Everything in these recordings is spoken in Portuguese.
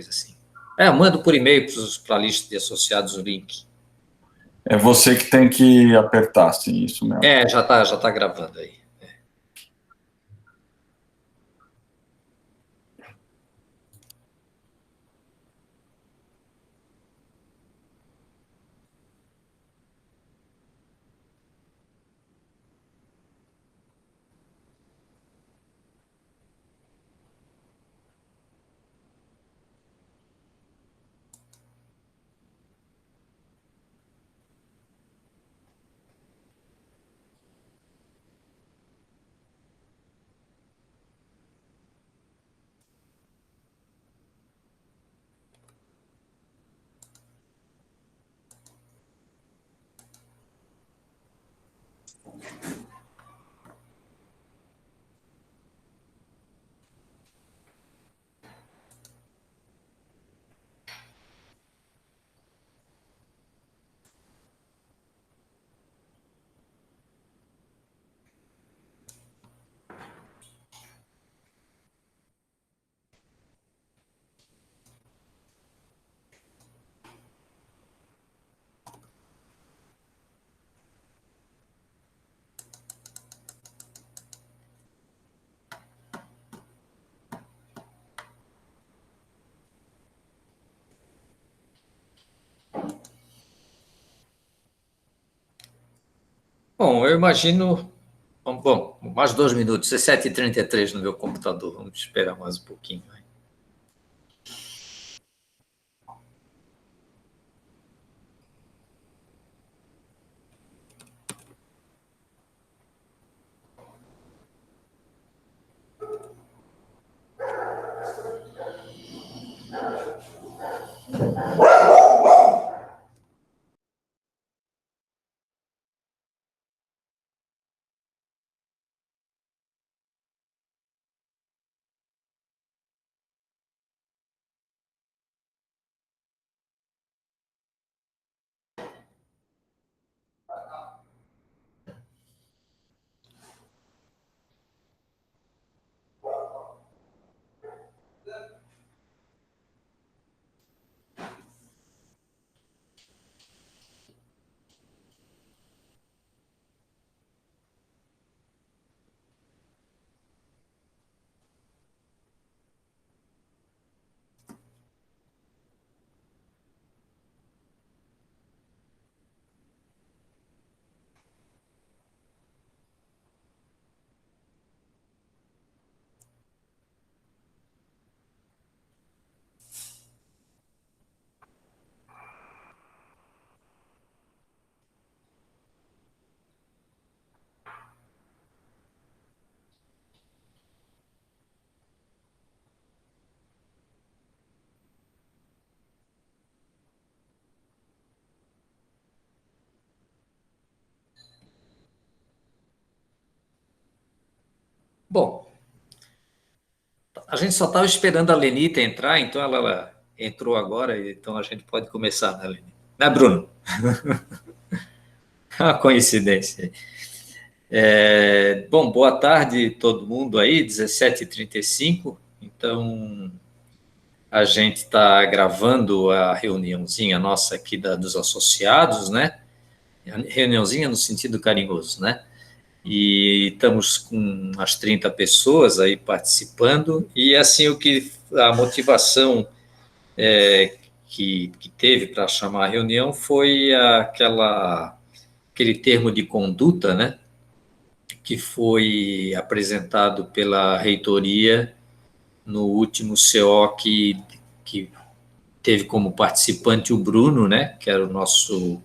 coisa assim. Eu mando por e-mail para a lista de associados o link. É você que tem que apertar, assim, isso mesmo. Já tá gravando aí. Bom, eu imagino... Bom, mais 2 minutos, 17h33 no meu computador. Vamos esperar mais um pouquinho. Bom, a gente só estava esperando a Lenita entrar, então ela entrou agora, então a gente pode começar, né, Lenita? Né, Bruno? Uma coincidência. Bom, boa tarde todo mundo aí, 17h35. Então, a gente está gravando a reuniãozinha nossa aqui dos associados, né? Reuniãozinha no sentido carinhoso, né? E estamos com umas 30 pessoas aí participando, e assim a motivação que teve para chamar a reunião foi aquele termo de conduta, né, que foi apresentado pela reitoria no último CO que teve como participante o Bruno, né, que era o nosso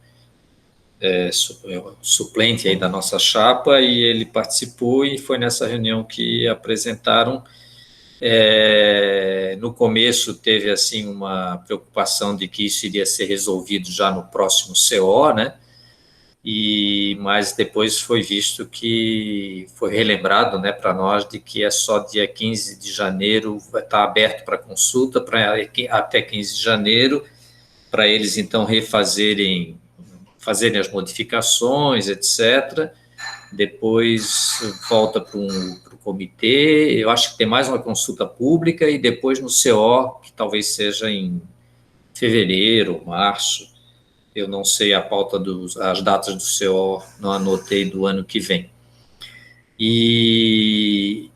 suplente aí da nossa chapa, e ele participou e foi nessa reunião que apresentaram. No começo teve assim uma preocupação de que isso iria ser resolvido já no próximo CO, né? Mas depois foi visto que foi relembrado, né, para nós de que é só dia 15 de janeiro, vai estar aberto para consulta até 15 de janeiro, para eles então fazerem as modificações, etc., depois volta para o comitê, eu acho que tem mais uma consulta pública, e depois no CO, que talvez seja em fevereiro, março, eu não sei a pauta as datas do CO, não anotei, do ano que vem. E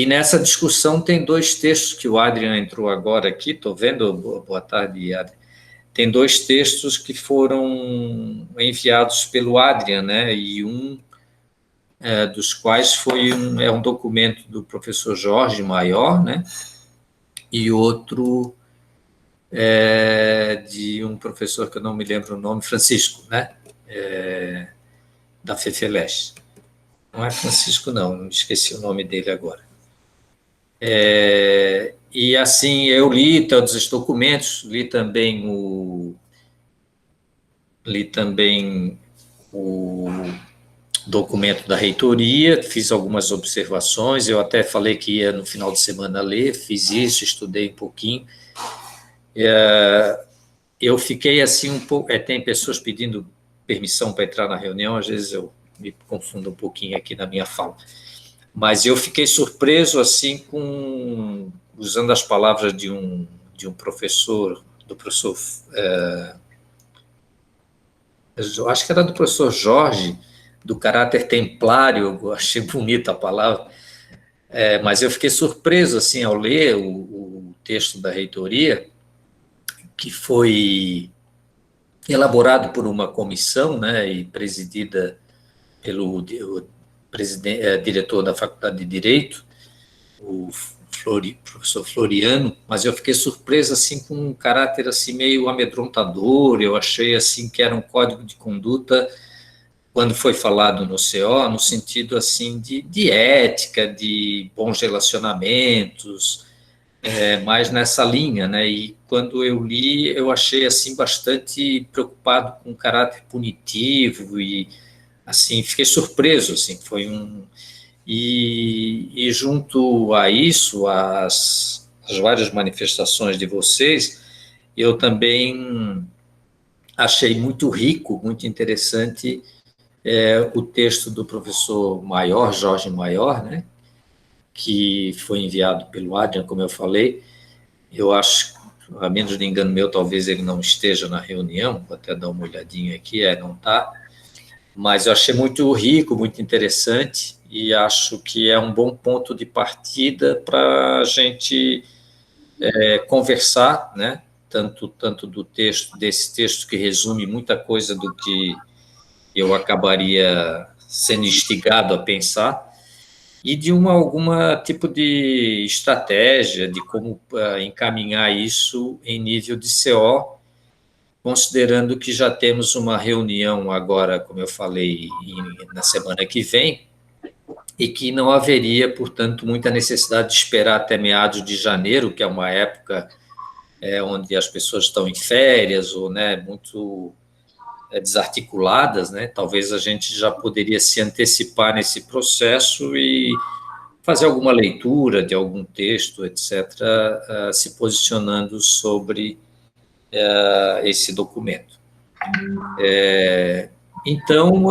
nessa discussão tem 2 textos que o Adrian entrou agora aqui, estou vendo, boa tarde, Adrian. Tem 2 textos que foram enviados pelo Adrian, né, e um dos quais foi um documento do professor Jorge Maior, né, e outro de um professor que eu não me lembro o nome, Francisco, né, da FEFELESH. Não é Francisco, não, esqueci o nome dele agora. E assim, eu li todos os documentos, li também o documento da reitoria, fiz algumas observações, eu até falei que ia no final de semana ler, fiz isso, estudei um pouquinho. Eu fiquei assim um pouco, tem pessoas pedindo permissão para entrar na reunião, às vezes eu me confundo um pouquinho aqui na minha fala, mas eu fiquei surpreso assim usando as palavras de um professor, do professor, eu acho que era do professor Jorge, do caráter templário, eu achei bonita a palavra, mas eu fiquei surpreso assim ao ler o texto da reitoria, que foi elaborado por uma comissão, né, e presidida pelo diretor da Faculdade de Direito, o professor Floriano, mas eu fiquei surpreso assim com um caráter assim meio amedrontador. Eu achei assim que era um código de conduta quando foi falado no CO, no sentido assim de ética, de bons relacionamentos, mais nessa linha, né? E quando eu li, eu achei assim bastante preocupado com o caráter punitivo e assim fiquei surpreso, assim, foi e junto a isso, as várias manifestações de vocês, eu também achei muito rico, muito interessante o texto do professor Maior, Jorge Maior, né, que foi enviado pelo Adrian, como eu falei. Eu acho, a menos de engano meu, talvez ele não esteja na reunião, vou até dar uma olhadinha aqui, não está, mas eu achei muito rico, muito interessante, e acho que é um bom ponto de partida para a gente conversar, né, tanto do texto, desse texto que resume muita coisa do que eu acabaria sendo instigado a pensar, e de alguma tipo de estratégia de como encaminhar isso em nível de CO, considerando que já temos uma reunião agora, como eu falei, na semana que vem, e que não haveria, portanto, muita necessidade de esperar até meados de janeiro, que é uma época onde as pessoas estão em férias ou, né, muito desarticuladas, né? Talvez a gente já poderia se antecipar nesse processo e fazer alguma leitura de algum texto, etc., se posicionando sobre esse documento. Então,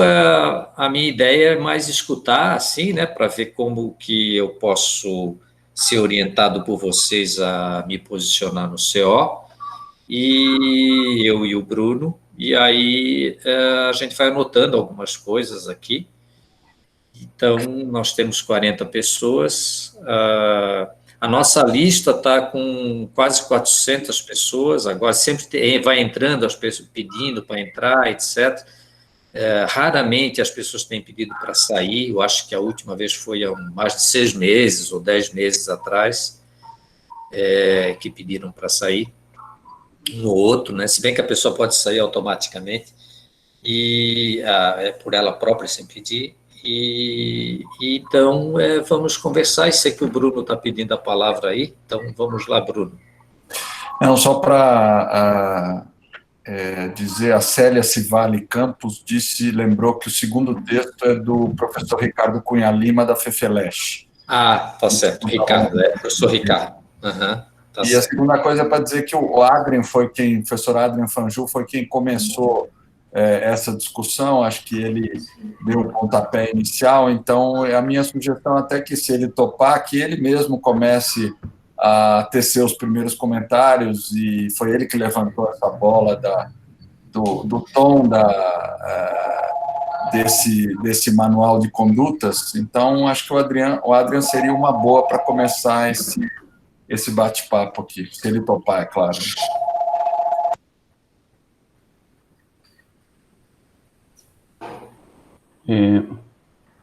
a minha ideia é mais escutar, assim, né, para ver como que eu posso ser orientado por vocês a me posicionar no CO, e eu e o Bruno, e aí a gente vai anotando algumas coisas aqui. Então, nós temos 40 pessoas, a nossa lista está com quase 400 pessoas, agora sempre vai entrando as pessoas pedindo para entrar, etc. Raramente as pessoas têm pedido para sair, eu acho que a última vez foi há mais de 6 meses ou 10 meses atrás, que pediram para sair, um ou outro, né? Se bem que a pessoa pode sair automaticamente, e por ela própria, sem pedir. Então, vamos conversar, e sei que o Bruno está pedindo a palavra aí, então vamos lá, Bruno. Não, só para dizer, a Célia Civale Campos lembrou que o segundo texto é do professor Ricardo Cunha Lima, da FEFELESH. Tá certo, Ricardo, professor Ricardo. Tá e certo. A segunda coisa é para dizer que o professor Adrian Fanjul foi quem começou essa discussão, acho que ele deu o pontapé inicial, então a minha sugestão até que, se ele topar, que ele mesmo comece a tecer os primeiros comentários, e foi ele que levantou essa bola do tom desse manual de condutas. Então, acho que o Adrian seria uma boa para começar esse bate-papo aqui, se ele topar, é claro.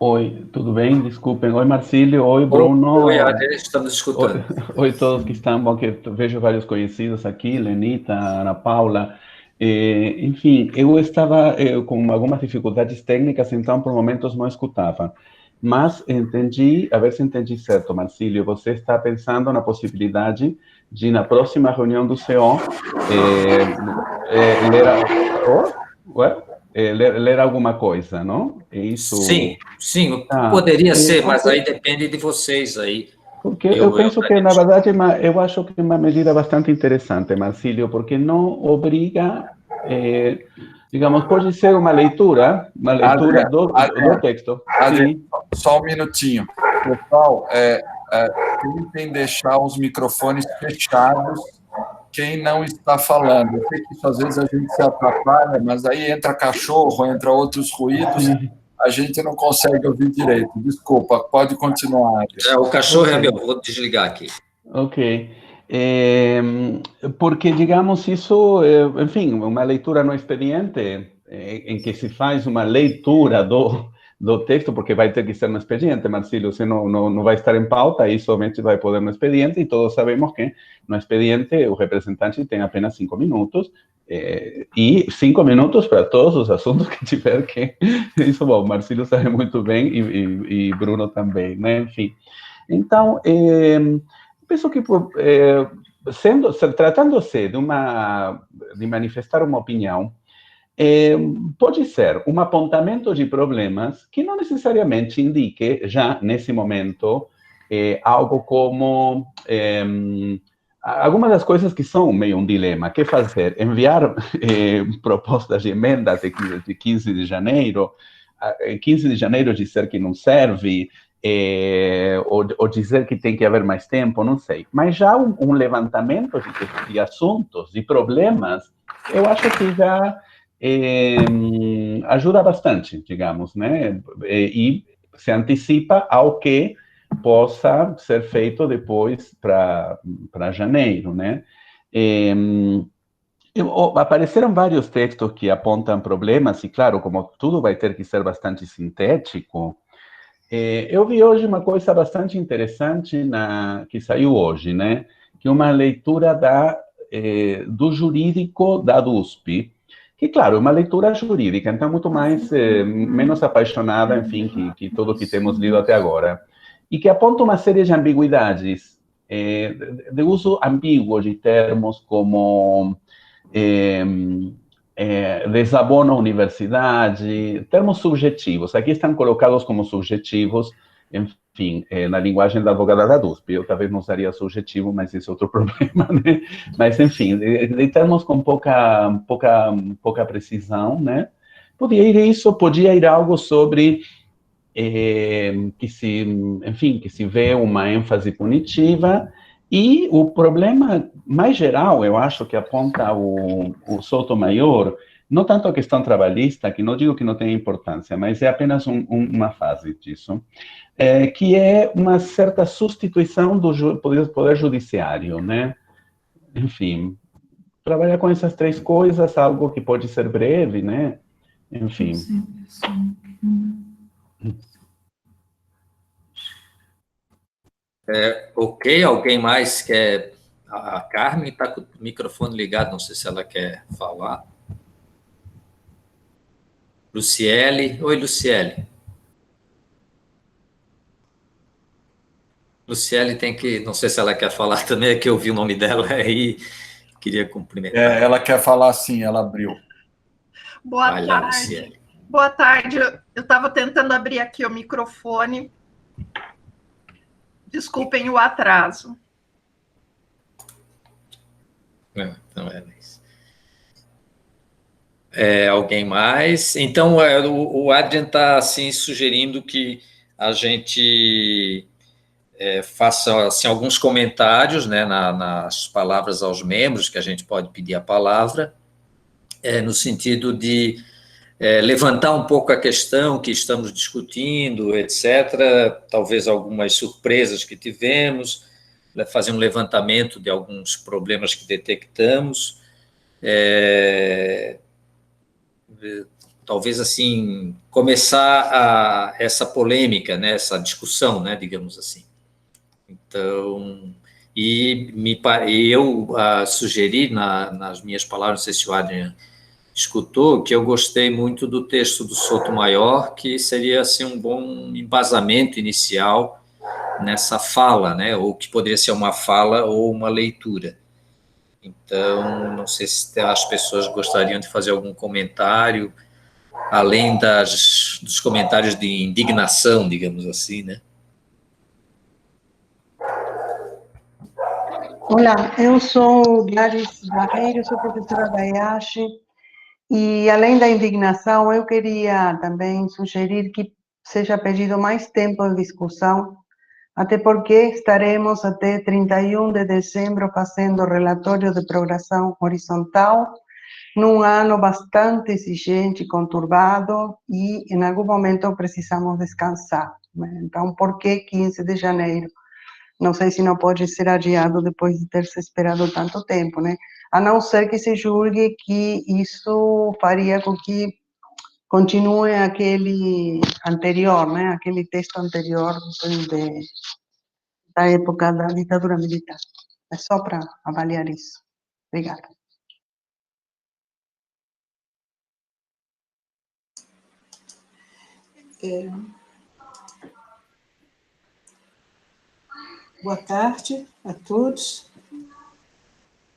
Oi, tudo bem? Desculpem. Oi, Marcílio. Oi, Bruno. Oi, Adrian, estamos escutando. Oi, todos que estão, bom, que vejo vários conhecidos aqui, Lenita, Ana Paula. Enfim, eu estava com algumas dificuldades técnicas, então, por momentos, não escutava. Mas entendi, a ver se entendi certo, Marcílio, você está pensando na possibilidade de, na próxima reunião do CO, ler alguma coisa, não? Isso. Sim, poderia ser, mas aí depende de vocês aí. Porque eu penso que, na verdade, eu acho que é uma medida bastante interessante, Marcílio, porque não obriga, digamos, pode ser uma leitura do texto. Adrian, só um minutinho. Pessoal, tentem deixar os microfones fechados quem não está falando. Eu sei que isso, às vezes a gente se atrapalha, mas aí entra cachorro, entra outros ruídos, a gente não consegue ouvir direito. Desculpa, pode continuar. O cachorro é meu, vou desligar aqui. Ok. Porque, digamos, isso, enfim, uma leitura no expediente, em que se faz uma leitura do texto, porque vai ter que ser no expediente, Marcílio, se não vai estar em pauta, e somente vai poder no expediente, e todos sabemos que no expediente o representante tem apenas 5 minutos, e 5 minutos para todos os assuntos que tiver que... Isso, bom, Marcílio sabe muito bem, e Bruno também, né? Enfim. Então, penso que, tratando-se de manifestar uma opinião, pode ser um apontamento de problemas que não necessariamente indique, já nesse momento, algo como algumas das coisas que são meio um dilema. Que fazer? Enviar propostas de emendas de 15 de janeiro, 15 de janeiro dizer que não serve, ou dizer que tem que haver mais tempo, não sei. Mas já um levantamento de assuntos, de problemas, eu acho que já ajuda bastante, digamos, né? E se antecipa ao que possa ser feito depois para janeiro, né? Apareceram vários textos que apontam problemas, e claro, como tudo vai ter que ser bastante sintético, eu vi hoje uma coisa bastante interessante que saiu hoje, né? Que é uma leitura do jurídico da USP, que, claro, é uma leitura jurídica, então muito menos apaixonada, enfim, que tudo que temos lido até agora, e que aponta uma série de ambiguidades, de uso ambíguo de termos como desabono à universidade, termos subjetivos. Aqui estão colocados como subjetivos, enfim, na linguagem da advogada da USP. Eu talvez não usaria subjetivo, mas esse é outro problema, né? Mas, enfim, de termos com pouca precisão, né? Podia ir algo sobre que se vê uma ênfase punitiva, e o problema mais geral, eu acho, que aponta o Sotomayor, não tanto a questão trabalhista, que não digo que não tenha importância, mas é apenas uma fase disso, que é uma certa substituição do poder judiciário, né? Enfim, trabalhar com essas três coisas, algo que pode ser breve, né? Enfim. Ok, alguém mais quer? A Carmen está com o microfone ligado, não sei se ela quer falar. Luciele. Oi, Luciele. Luciele tem que, não sei se ela quer falar também, é que eu vi o nome dela aí, queria cumprimentar. Ela quer falar sim, ela abriu. Boa tarde. Lá, Luciele. Boa tarde, eu estava tentando abrir aqui o microfone. Desculpem o atraso. Não é isso. Alguém mais? Então, o Adrian está assim, sugerindo que a gente faça assim, alguns comentários, né, nas palavras aos membros, que a gente pode pedir a palavra, no sentido de levantar um pouco a questão que estamos discutindo, etc., talvez algumas surpresas que tivemos, fazer um levantamento de alguns problemas que detectamos, talvez assim começar essa polêmica, né, essa discussão, né, digamos assim. Então, eu sugeri nas minhas palavras, não sei se o Adrian escutou, que eu gostei muito do texto do Sotomayor, que seria assim um bom embasamento inicial nessa fala, né, ou que poderia ser uma fala ou uma leitura. Então, não sei se as pessoas gostariam de fazer algum comentário, além dos comentários de indignação, digamos assim, né? Olá, eu sou Gladys Barreiro, sou professora da IASH, e além da indignação, eu queria também sugerir que seja pedido mais tempo de discussão, até porque estaremos até 31 de dezembro fazendo relatório de progressão horizontal, num ano bastante exigente, conturbado, e em algum momento precisamos descansar. Então, por que 15 de janeiro? Não sei se não pode ser adiado depois de ter se esperado tanto tempo, né? A não ser que se julgue que isso faria com que continue aquele anterior, né? Aquele texto anterior da época da ditadura militar. É só para avaliar isso. Obrigada. Boa tarde a todos.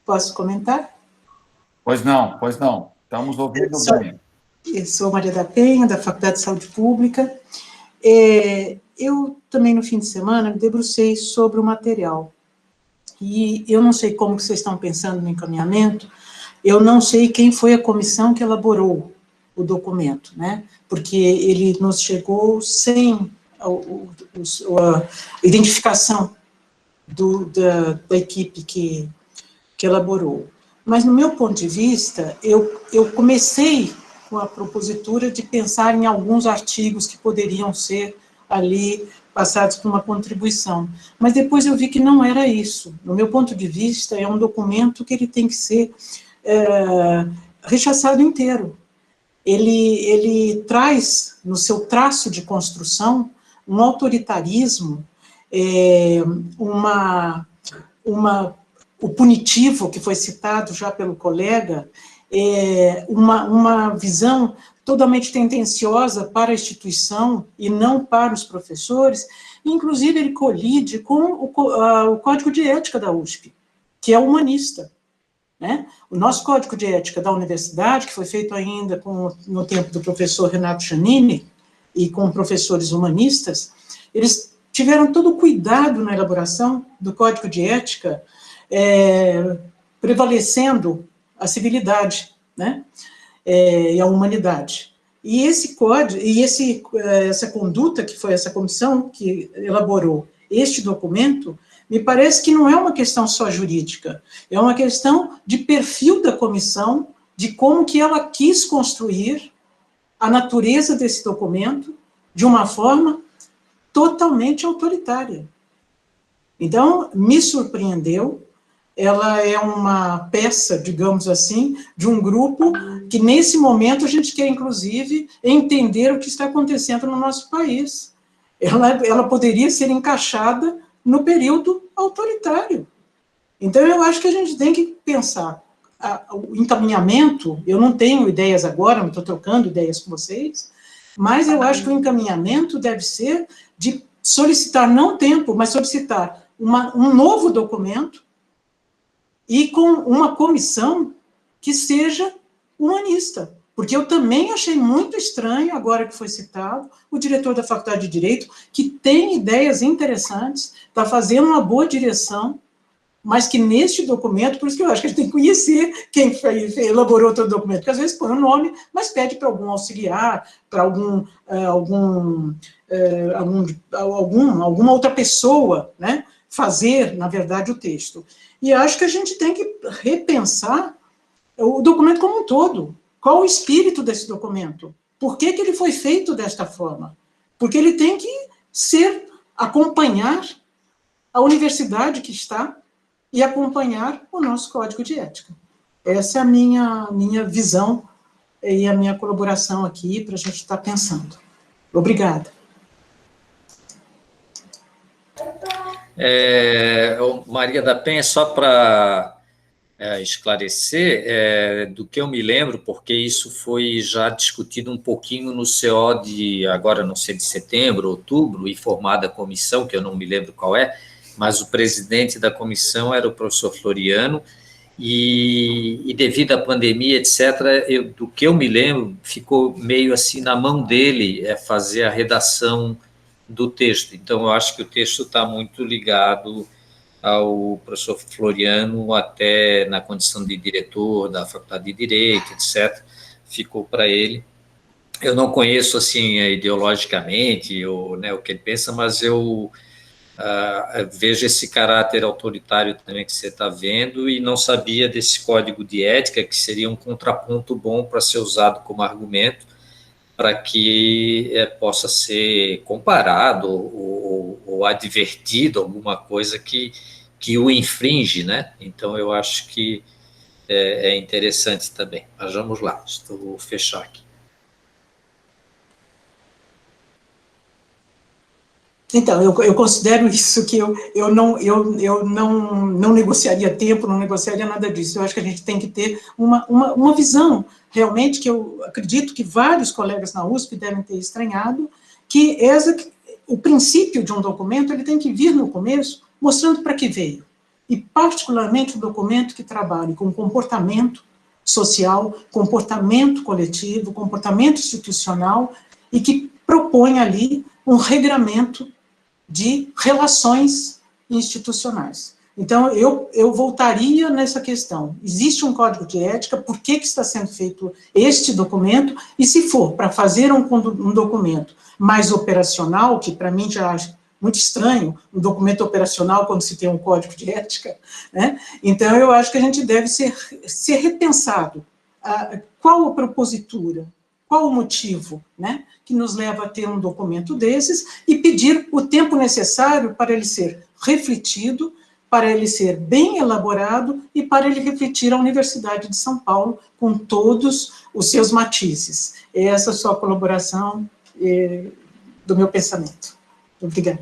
Posso comentar? Pois não. Estamos ouvindo bem. Eu sou Maria da Penha, da Faculdade de Saúde Pública. Eu também, no fim de semana, me debrucei sobre o material. E eu não sei como que vocês estão pensando no encaminhamento, eu não sei quem foi a comissão que elaborou o documento, né? Porque ele nos chegou sem a identificação da equipe que elaborou. Mas, no meu ponto de vista, eu comecei com a propositura de pensar em alguns artigos que poderiam ser ali passados por uma contribuição. Mas depois eu vi que não era isso. No meu ponto de vista, é um documento que ele tem que ser rechaçado inteiro. Ele traz, no seu traço de construção, um autoritarismo, o punitivo, que foi citado já pelo colega, uma visão totalmente tendenciosa para a instituição e não para os professores. Inclusive, ele colide com o Código de Ética da USP, que é humanista, né? O nosso Código de Ética da universidade, que foi feito ainda no tempo do professor Renato Giannini, e com professores humanistas, eles tiveram todo o cuidado na elaboração do Código de Ética, prevalecendo a civilidade, né, e a humanidade. E esse código, essa conduta, que foi essa comissão que elaborou este documento, me parece que não é uma questão só jurídica, é uma questão de perfil da comissão, de como que ela quis construir a natureza desse documento de uma forma totalmente autoritária. Então, me surpreendeu. Ela é uma peça, digamos assim, de um grupo que, nesse momento, a gente quer, inclusive, entender o que está acontecendo no nosso país. Ela poderia ser encaixada no período autoritário. Então, eu acho que a gente tem que pensar o encaminhamento. Eu não tenho ideias agora, não estou trocando ideias com vocês, mas eu acho que o encaminhamento deve ser de solicitar, não tempo, mas solicitar um novo documento e com uma comissão que seja humanista. Porque eu também achei muito estranho, agora que foi citado, o diretor da Faculdade de Direito, que tem ideias interessantes, está fazendo uma boa direção, mas que neste documento, por isso que eu acho que a gente tem que conhecer quem elaborou todo o documento, porque às vezes põe o nome, mas pede para algum auxiliar, para alguma outra pessoa, né, fazer, na verdade, o texto. E acho que a gente tem que repensar o documento como um todo. Qual o espírito desse documento? Por que ele foi feito desta forma? Porque ele tem que acompanhar a universidade que está e acompanhar o nosso código de ética. Essa é a minha visão e a minha colaboração aqui para a gente estar pensando. Obrigada. Maria da Penha, só para esclarecer, do que eu me lembro, porque isso foi já discutido um pouquinho no CO agora não sei, de setembro, outubro, e formada a comissão, que eu não me lembro qual é, mas o presidente da comissão era o professor Floriano, e devido à pandemia, etc., do que eu me lembro, ficou meio assim na mão dele fazer a redação do texto. Então, eu acho que o texto está muito ligado ao professor Floriano, até na condição de diretor da Faculdade de Direito, etc., ficou para ele. Eu não conheço, assim, ideologicamente, o que ele pensa, mas eu vejo esse caráter autoritário também que você está vendo, e não sabia desse código de ética, que seria um contraponto bom para ser usado como argumento, para que possa ser comparado ou advertido alguma coisa que o infringe, né? Então, eu acho que é interessante também. Mas vamos lá, vou fechar aqui. Então, eu considero isso, que eu não negociaria tempo, não negociaria nada disso. Eu acho que a gente tem que ter uma visão, realmente, que eu acredito que vários colegas na USP devem ter estranhado, que o princípio de um documento, ele tem que vir no começo, mostrando para que veio. E, particularmente, um documento que trabalhe com comportamento social, comportamento coletivo, comportamento institucional, e que propõe ali um regramento de relações institucionais. Então, eu voltaria nessa questão. Existe um código de ética, por que está sendo feito este documento? E se for para fazer um documento mais operacional, que para mim já acho muito estranho, um documento operacional quando se tem um código de ética, né? Então, eu acho que a gente deve ser repensado. Qual a propositura? Qual o motivo, né, que nos leva a ter um documento desses e pedir o tempo necessário para ele ser refletido, para ele ser bem elaborado e para ele refletir a Universidade de São Paulo com todos os seus matizes. Essa é a sua colaboração do meu pensamento. Obrigada.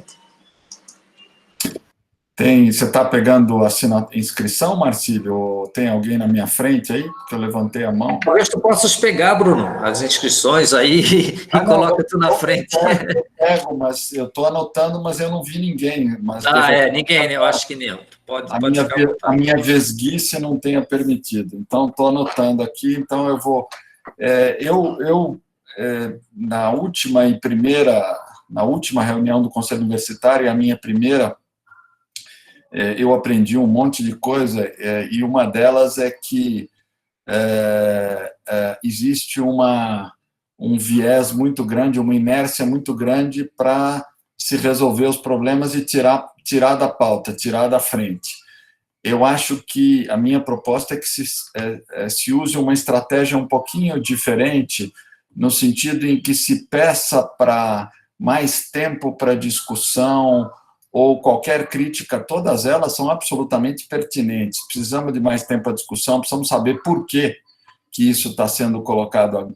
Você está pegando a inscrição, Marcílio? Ou tem alguém na minha frente aí? Que eu levantei a mão. Talvez tu possas pegar, Bruno, as inscrições aí e coloca tu na frente. Eu pego, mas eu estou anotando, mas eu não vi ninguém. Mas ninguém, né? Eu acho que não. A minha vesguice não tenha permitido. Então, estou anotando aqui, então eu vou... na última reunião do Conselho Universitário, a minha primeira, eu aprendi um monte de coisa, e uma delas é que existe um viés muito grande, uma inércia muito grande para se resolver os problemas e tirar da pauta, tirar da frente. Eu acho que a minha proposta é que se use uma estratégia um pouquinho diferente, no sentido em que se peça para mais tempo para discussão, ou qualquer crítica, todas elas são absolutamente pertinentes. Precisamos de mais tempo para discussão, precisamos saber por que isso está sendo colocado,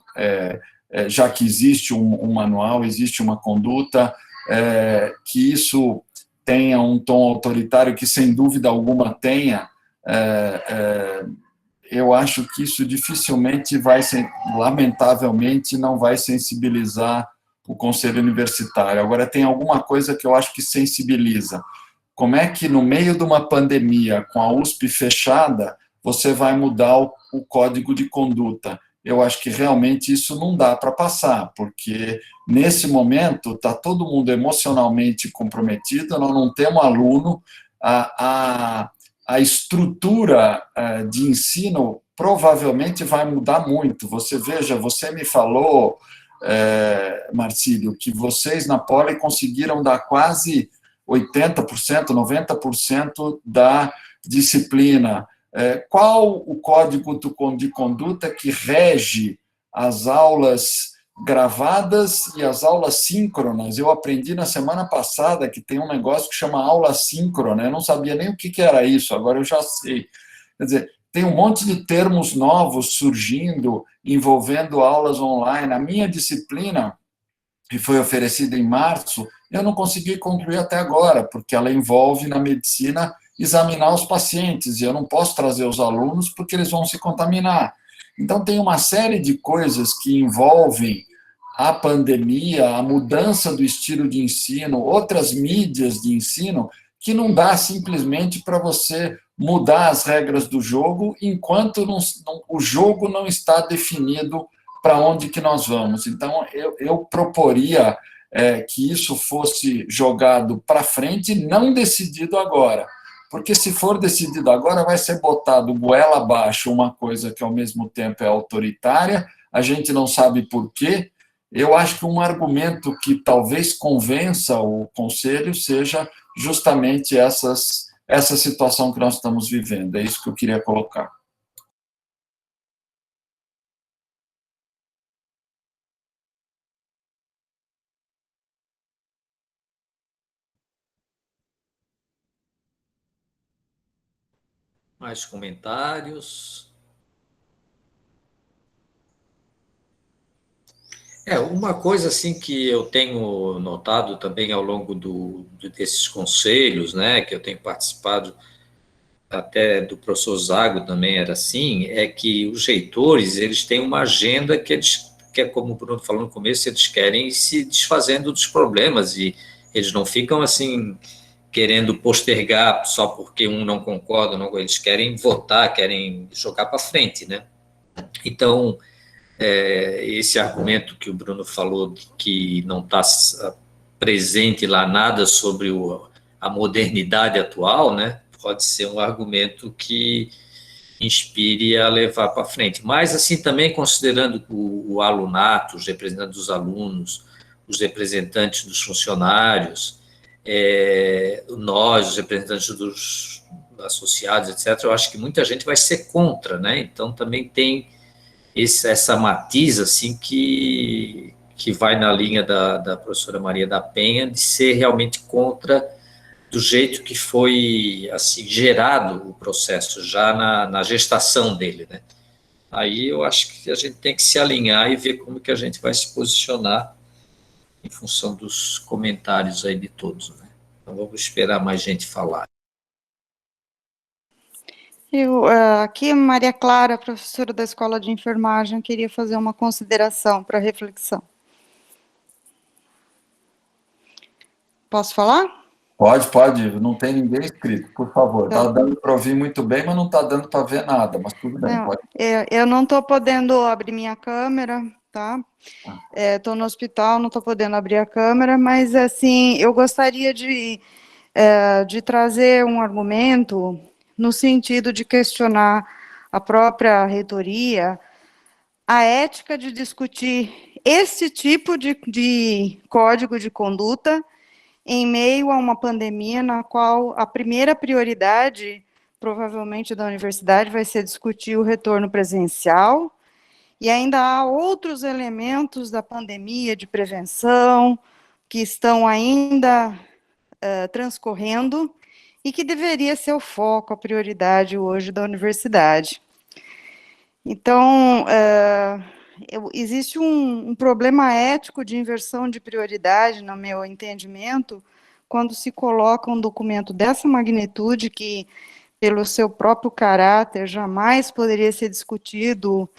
já que existe um manual, existe uma conduta, que isso tenha um tom autoritário, que sem dúvida alguma tenha. Eu acho que isso dificilmente lamentavelmente, não vai sensibilizar o Conselho Universitário. Agora, tem alguma coisa que eu acho que sensibiliza. Como é que, no meio de uma pandemia, com a USP fechada, você vai mudar o código de conduta? Eu acho que realmente isso não dá para passar, porque nesse momento está todo mundo emocionalmente comprometido, nós não temos aluno, a estrutura de ensino provavelmente vai mudar muito. Você me falou, Marcílio, que vocês na Poli conseguiram dar quase 80%, 90% da disciplina. Qual o código de conduta que rege as aulas gravadas e as aulas síncronas? Eu aprendi na semana passada que tem um negócio que chama aula síncrona, eu não sabia nem o que era isso, agora eu já sei. Quer dizer, tem um monte de termos novos surgindo, envolvendo aulas online. A minha disciplina, que foi oferecida em março, eu não consegui concluir até agora, porque ela envolve, na medicina, examinar os pacientes, e eu não posso trazer os alunos porque eles vão se contaminar. Então, tem uma série de coisas que envolvem a pandemia, a mudança do estilo de ensino, outras mídias de ensino, que não dá simplesmente para você mudar as regras do jogo enquanto o jogo não está definido para onde que nós vamos. Então, eu proporia que isso fosse jogado para frente, não decidido agora. Porque se for decidido agora, vai ser botado goela abaixo uma coisa que, ao mesmo tempo, é autoritária, a gente não sabe por quê. Eu acho que um argumento que talvez convença o Conselho seja justamente essa situação que nós estamos vivendo. É isso que eu queria colocar. Mais comentários? Uma coisa assim que eu tenho notado também ao longo desses conselhos, né, que eu tenho participado, até do professor Zago também era assim, é que os reitores, eles têm uma agenda que é como o Bruno falou no começo, eles querem ir se desfazendo dos problemas, e eles não ficam assim querendo postergar só porque um não concorda, não, eles querem votar, querem jogar para frente, né? Então, esse argumento que o Bruno falou de que não está presente lá nada sobre a modernidade atual, né? Pode ser um argumento que inspire a levar para frente. Mas, assim, também considerando o alunato, os representantes dos alunos, os representantes dos funcionários, nós, os representantes dos associados, etc., eu acho que muita gente vai ser contra, né? Então, também tem essa matiz, assim, que vai na linha da professora Maria da Penha, de ser realmente contra do jeito que foi, assim, gerado o processo, já na gestação dele, né? Aí eu acho que a gente tem que se alinhar e ver como que a gente vai se posicionar em função dos comentários aí de todos, né? Então vamos esperar mais gente falar. Aqui, Maria Clara, professora da Escola de Enfermagem, queria fazer uma consideração para reflexão. Posso falar? Pode, não tem ninguém inscrito, por favor. Está dando para ouvir muito bem, mas não está dando para ver nada, mas tudo bem, Não, pode. Eu não estou podendo abrir minha câmera, tá? Estou no hospital, não estou podendo abrir a câmera, mas, assim, eu gostaria de trazer um argumento no sentido de questionar a própria reitoria, a ética de discutir esse tipo de código de conduta em meio a uma pandemia na qual a primeira prioridade, provavelmente, da universidade vai ser discutir o retorno presencial, e ainda há outros elementos da pandemia de prevenção que estão ainda transcorrendo e que deveria ser o foco, a prioridade hoje da universidade. Então, existe um problema ético de inversão de prioridade, no meu entendimento, quando se coloca um documento dessa magnitude, que, pelo seu próprio caráter, jamais poderia ser discutido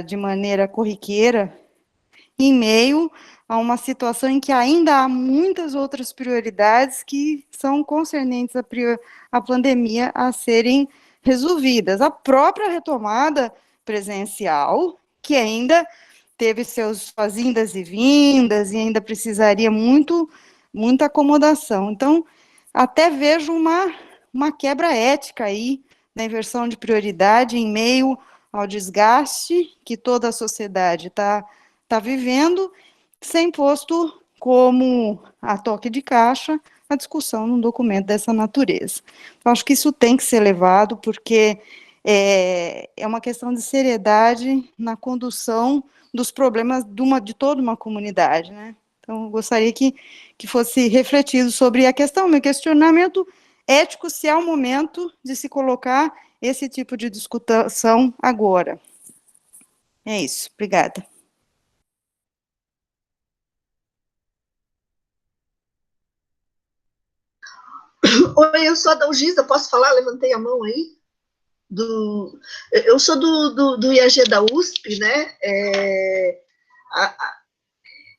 de maneira corriqueira, em meio a uma situação em que ainda há muitas outras prioridades que são concernentes à pandemia a serem resolvidas. A própria retomada presencial, que ainda teve suas indas e vindas, e ainda precisaria muita acomodação. Então, até vejo uma quebra ética aí, na inversão de prioridade em meio ao desgaste que toda a sociedade está vivendo, sem posto como a toque de caixa a discussão num documento dessa natureza. Eu acho que isso tem que ser levado, porque é uma questão de seriedade na condução dos problemas de toda uma comunidade, né? Então, eu gostaria que fosse refletido sobre a questão, meu questionamento ético, se há um momento de se colocar esse tipo de discussão agora. É isso, obrigada. Oi, eu sou a Dalgisa, posso falar? Levantei a mão aí. Eu sou do IAG da USP, né?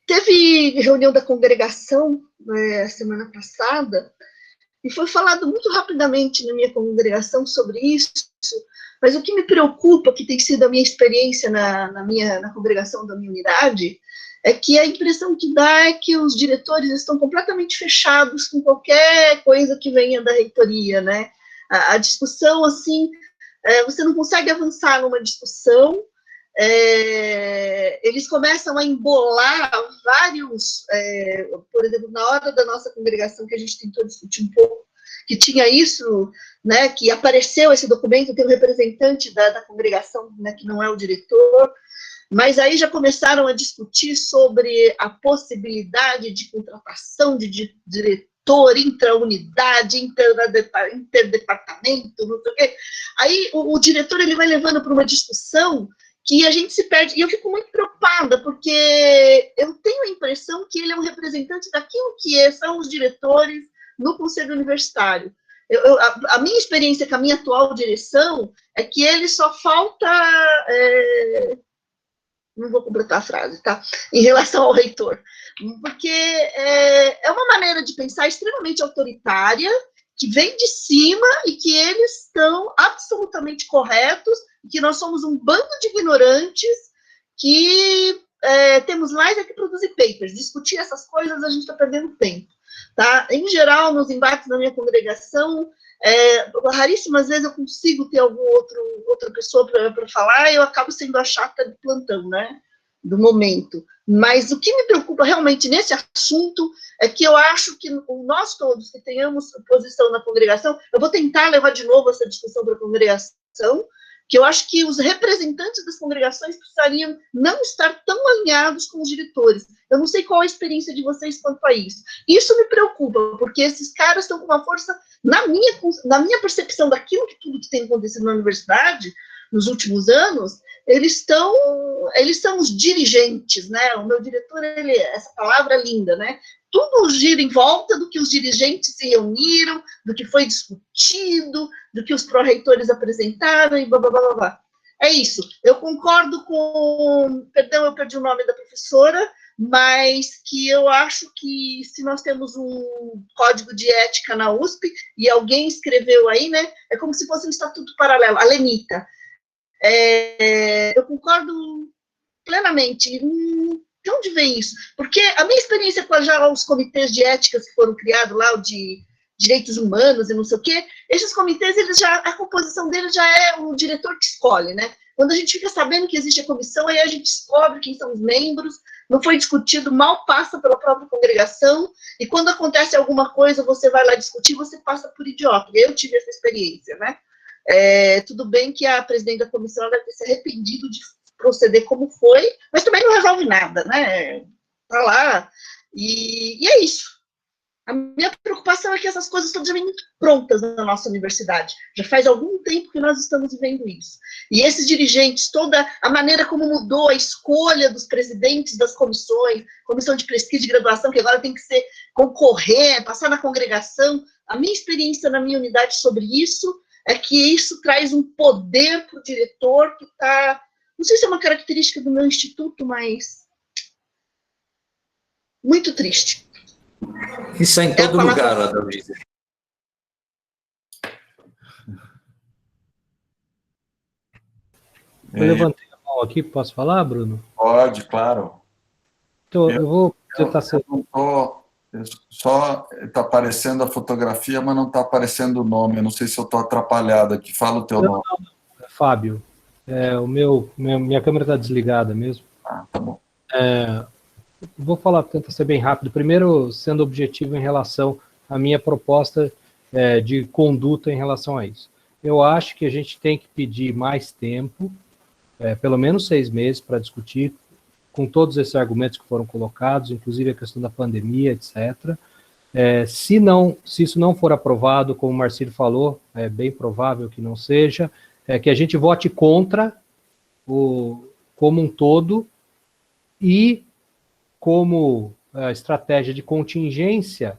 Teve reunião da congregação, né, semana passada, e foi falado muito rapidamente na minha congregação sobre isso, mas o que me preocupa, que tem sido a minha experiência na congregação da minha unidade, é que a impressão que dá é que os diretores estão completamente fechados com qualquer coisa que venha da reitoria, né? A discussão, assim, você não consegue avançar numa discussão, eles começam a embolar vários, por exemplo, na hora da nossa congregação, que a gente tentou discutir um pouco, que tinha isso, né, que apareceu esse documento, tem um representante da congregação, né, que não é o diretor, mas aí já começaram a discutir sobre a possibilidade de contratação de diretor, intra-unidade, interdepartamento, não sei o quê. Aí o diretor ele vai levando para uma discussão que a gente se perde, e eu fico muito preocupada, porque eu tenho a impressão que ele é um representante daquilo que são os diretores no Conselho Universitário. A minha experiência com a minha atual direção é que ele só falta... não vou completar a frase, tá? Em relação ao reitor. Porque é uma maneira de pensar extremamente autoritária, que vem de cima e que eles estão absolutamente corretos, que nós somos um bando de ignorantes que temos mais é que produzir papers. Discutir essas coisas, a gente está perdendo tempo. Tá? Em geral, nos embates da minha congregação, raríssimas vezes eu consigo ter outra pessoa para falar, e eu acabo sendo a chata de plantão, né, do momento. Mas o que me preocupa realmente nesse assunto é que eu acho que nós todos que tenhamos posição na congregação, eu vou tentar levar de novo essa discussão para a congregação, que eu acho que os representantes das congregações precisariam não estar tão alinhados com os diretores. Eu não sei qual a experiência de vocês quanto a isso. Isso me preocupa, porque esses caras estão com uma força, na minha percepção daquilo que tudo que tem acontecido na universidade, nos últimos anos, eles são os dirigentes, né? O meu diretor, essa palavra é linda, né? Tudo gira em volta do que os dirigentes se reuniram, do que foi discutido, do que os pró-reitores apresentaram e blá, blá, blá, blá. É isso. Eu concordo com... Perdão, eu perdi o nome da professora, mas que eu acho que se nós temos um código de ética na USP, e alguém escreveu aí, né? É como se fosse um estatuto paralelo, a Lenita. Eu concordo plenamente. De onde vem isso? Porque a minha experiência com já os comitês de éticas que foram criados lá, o de direitos humanos e não sei o quê, esses comitês, a composição deles já é o diretor que escolhe, né? Quando a gente fica sabendo que existe a comissão, aí a gente descobre quem são os membros, não foi discutido, mal passa pela própria congregação, e quando acontece alguma coisa, você vai lá discutir, você passa por idiota. Eu tive essa experiência, né? Tudo bem que a presidente da comissão deve ter se arrependido de proceder como foi, mas também não resolve nada, né? Tá lá, e é isso. A minha preocupação é que essas coisas estão já muito prontas na nossa universidade. Já faz algum tempo que nós estamos vivendo isso. E esses dirigentes, toda a maneira como mudou a escolha dos presidentes das comissões, comissão de pesquisa e graduação, que agora tem que concorrer, passar na congregação. A minha experiência na minha unidade sobre isso é que isso traz um poder para o diretor que está... Não sei se é uma característica do meu instituto, mas muito triste. Isso é em todo lugar, Adalgisa. Eu levantei a mão aqui, posso falar, Bruno? Pode, claro. Então, eu vou tentar ser... Só está aparecendo a fotografia, mas não está aparecendo o nome. Eu não sei se eu estou atrapalhado aqui. Fala o teu nome. Fábio. Minha câmera está desligada mesmo. Ah, tá bom. Vou tentar ser bem rápido. Primeiro, sendo objetivo em relação à minha proposta de conduta em relação a isso. Eu acho que a gente tem que pedir mais tempo, pelo menos 6 meses, para discutir com todos esses argumentos que foram colocados, inclusive a questão da pandemia, etc. Se isso não for aprovado, como o Marcílio falou, é bem provável que não seja, que a gente vote contra como um todo, e como estratégia de contingência,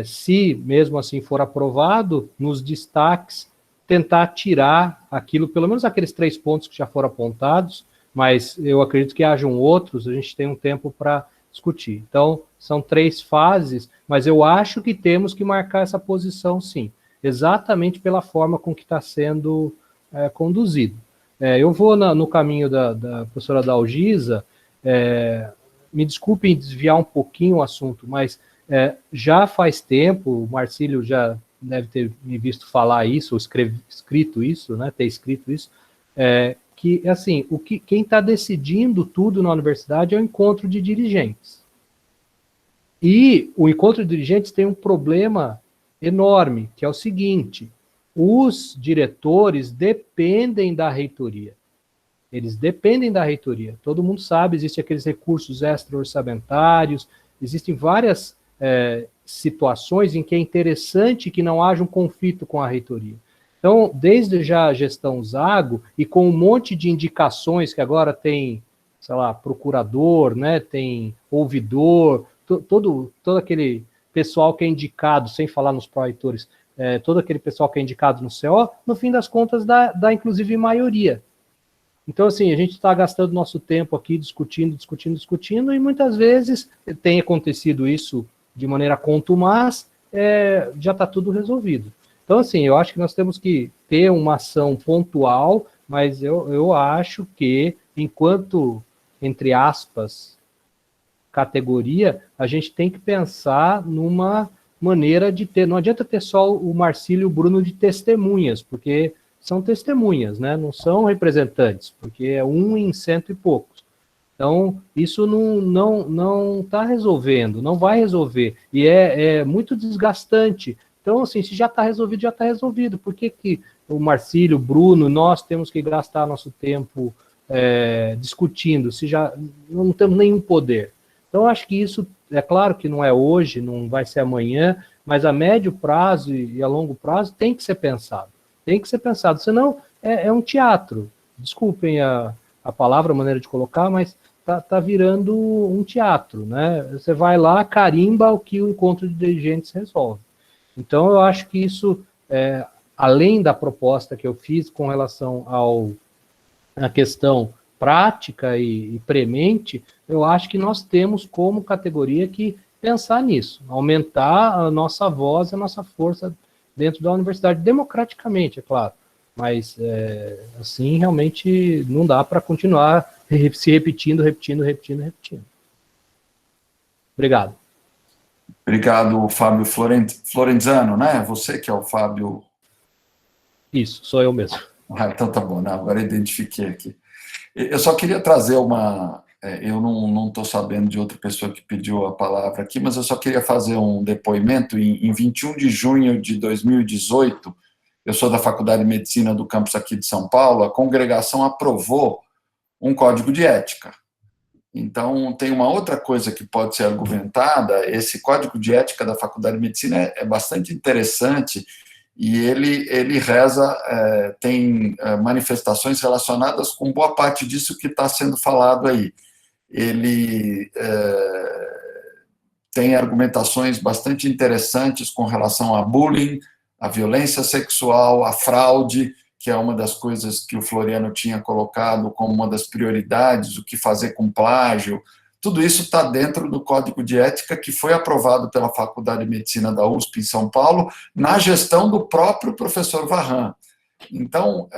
se mesmo assim for aprovado, nos destaques, tentar tirar aquilo, pelo menos aqueles 3 pontos que já foram apontados, mas eu acredito que hajam outros, a gente tem um tempo para discutir. Então, são 3 fases, mas eu acho que temos que marcar essa posição, sim, exatamente pela forma com que está sendo conduzido. Eu vou no caminho da professora Dalgisa, me desculpem desviar um pouquinho o assunto, mas já faz tempo, o Marcílio já deve ter me visto falar isso, ou escrito isso, né, ter escrito isso, que, assim, quem está decidindo tudo na universidade é o encontro de dirigentes. E o encontro de dirigentes tem um problema enorme, que é o seguinte: os diretores dependem da reitoria. Eles dependem da reitoria. Todo mundo sabe, existem aqueles recursos extra-orçamentários, existem várias situações em que é interessante que não haja um conflito com a reitoria. Então, desde já a gestão Zago, e com um monte de indicações que agora tem, sei lá, procurador, né, tem ouvidor, todo aquele pessoal que é indicado, sem falar nos pró-reitores, todo aquele pessoal que é indicado no CO, no fim das contas dá inclusive maioria. Então, assim, a gente está gastando nosso tempo aqui discutindo, e muitas vezes tem acontecido isso de maneira contumaz, já está tudo resolvido. Então, assim, eu acho que nós temos que ter uma ação pontual, mas eu acho que, enquanto, entre aspas, categoria, a gente tem que pensar numa maneira de ter, não adianta ter só o Marcílio e o Bruno de testemunhas, porque são testemunhas, né? Não são representantes, porque é 1 em 100 e poucos. Então, isso não está resolvendo, não vai resolver, e é muito desgastante. Então, assim, se já está resolvido, já está resolvido. Por que o Marcílio, o Bruno, nós temos que gastar nosso tempo discutindo, se já não temos nenhum poder? Então, acho que isso, é claro que não é hoje, não vai ser amanhã, mas a médio prazo e a longo prazo tem que ser pensado. Tem que ser pensado, senão é um teatro. Desculpem a palavra, a maneira de colocar, mas tá virando um teatro, né? Você vai lá, carimba o que o encontro de dirigentes resolve. Então, eu acho que isso, além da proposta que eu fiz com relação à questão prática e premente, eu acho que nós temos como categoria que pensar nisso, aumentar a nossa voz, a nossa força dentro da universidade, democraticamente, é claro, mas assim realmente não dá para continuar se repetindo. Obrigado. Obrigado, Fábio Florenzano, né? Você que é o Fábio... Isso, sou eu mesmo. Então tá bom, né? Agora identifiquei aqui. Eu só queria trazer uma... eu não estou sabendo de outra pessoa que pediu a palavra aqui, mas eu só queria fazer um depoimento. Em 21 de junho de 2018, eu sou da Faculdade de Medicina do campus aqui de São Paulo, a congregação aprovou um código de ética. Então, tem uma outra coisa que pode ser argumentada. Esse código de ética da Faculdade de Medicina é bastante interessante, e ele reza, tem manifestações relacionadas com boa parte disso que está sendo falado aí. Ele tem argumentações bastante interessantes com relação a bullying, a violência sexual, a fraude, que é uma das coisas que o Floriano tinha colocado como uma das prioridades, o que fazer com plágio. Tudo isso está dentro do Código de Ética que foi aprovado pela Faculdade de Medicina da USP em São Paulo, na gestão do próprio professor Varran. Então,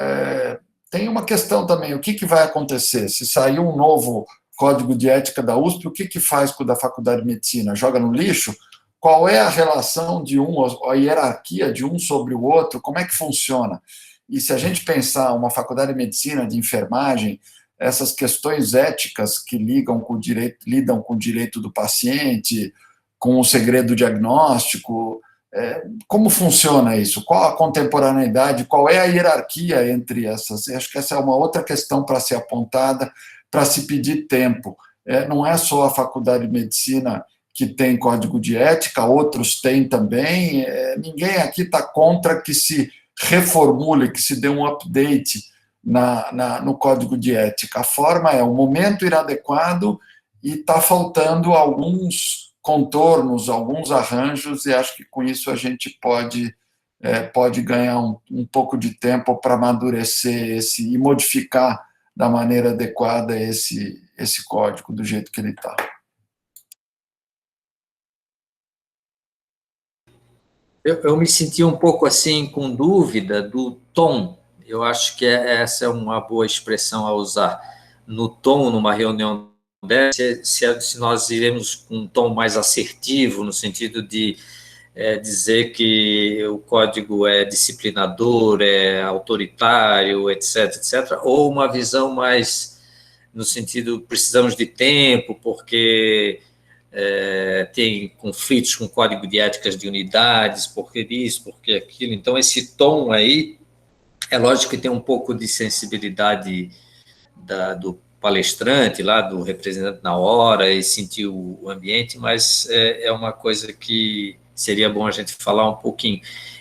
tem uma questão também, o que vai acontecer? Se sair um novo Código de Ética da USP, o que faz com o da Faculdade de Medicina? Joga no lixo? Qual é a relação de a hierarquia de um sobre o outro? Como é que funciona? E se a gente pensar uma Faculdade de Medicina, de enfermagem, essas questões éticas que lidam com o direito do paciente, com o segredo diagnóstico, como funciona isso? Qual a contemporaneidade? Qual é a hierarquia entre essas? Eu acho que essa é uma outra questão para ser apontada, para se pedir tempo. Não é só a Faculdade de Medicina que tem código de ética, outros têm também. Ninguém aqui está contra que se reformule, que se dê um update no código de ética. A forma o momento inadequado e está faltando alguns contornos, alguns arranjos, e acho que com isso a gente pode ganhar um pouco de tempo para amadurecer e modificar da maneira adequada esse código, do jeito que ele está. Eu me senti um pouco assim com dúvida do tom. Eu acho que essa é uma boa expressão a usar. No tom, numa reunião dessa, se nós iremos com um tom mais assertivo, no sentido de dizer que o código é disciplinador, é autoritário, etc., etc., ou uma visão mais no sentido precisamos de tempo, porque tem conflitos com o código de éticas de unidades, porque isso, porque aquilo. Então, esse tom aí, é lógico que tem um pouco de sensibilidade do palestrante lá, do representante na hora, e sentir o ambiente, mas é uma coisa que seria bom a gente falar um pouquinho.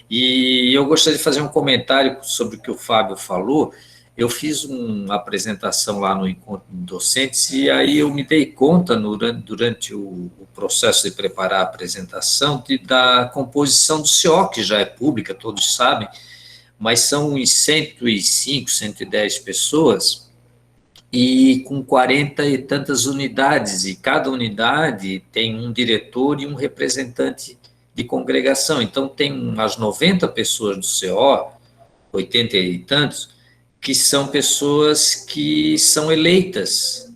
E eu gostaria de fazer um comentário sobre o que o Fábio falou. Eu fiz uma apresentação lá no Encontro de Docentes, e aí eu me dei conta, durante o processo de preparar a apresentação, da composição do CO, que já é pública, todos sabem, mas são uns 105, 110 pessoas, e com 40 e tantas unidades, e cada unidade tem um diretor e um representante de congregação. Então, tem umas 90 pessoas do CO, 80 e tantos, que são pessoas que são eleitas.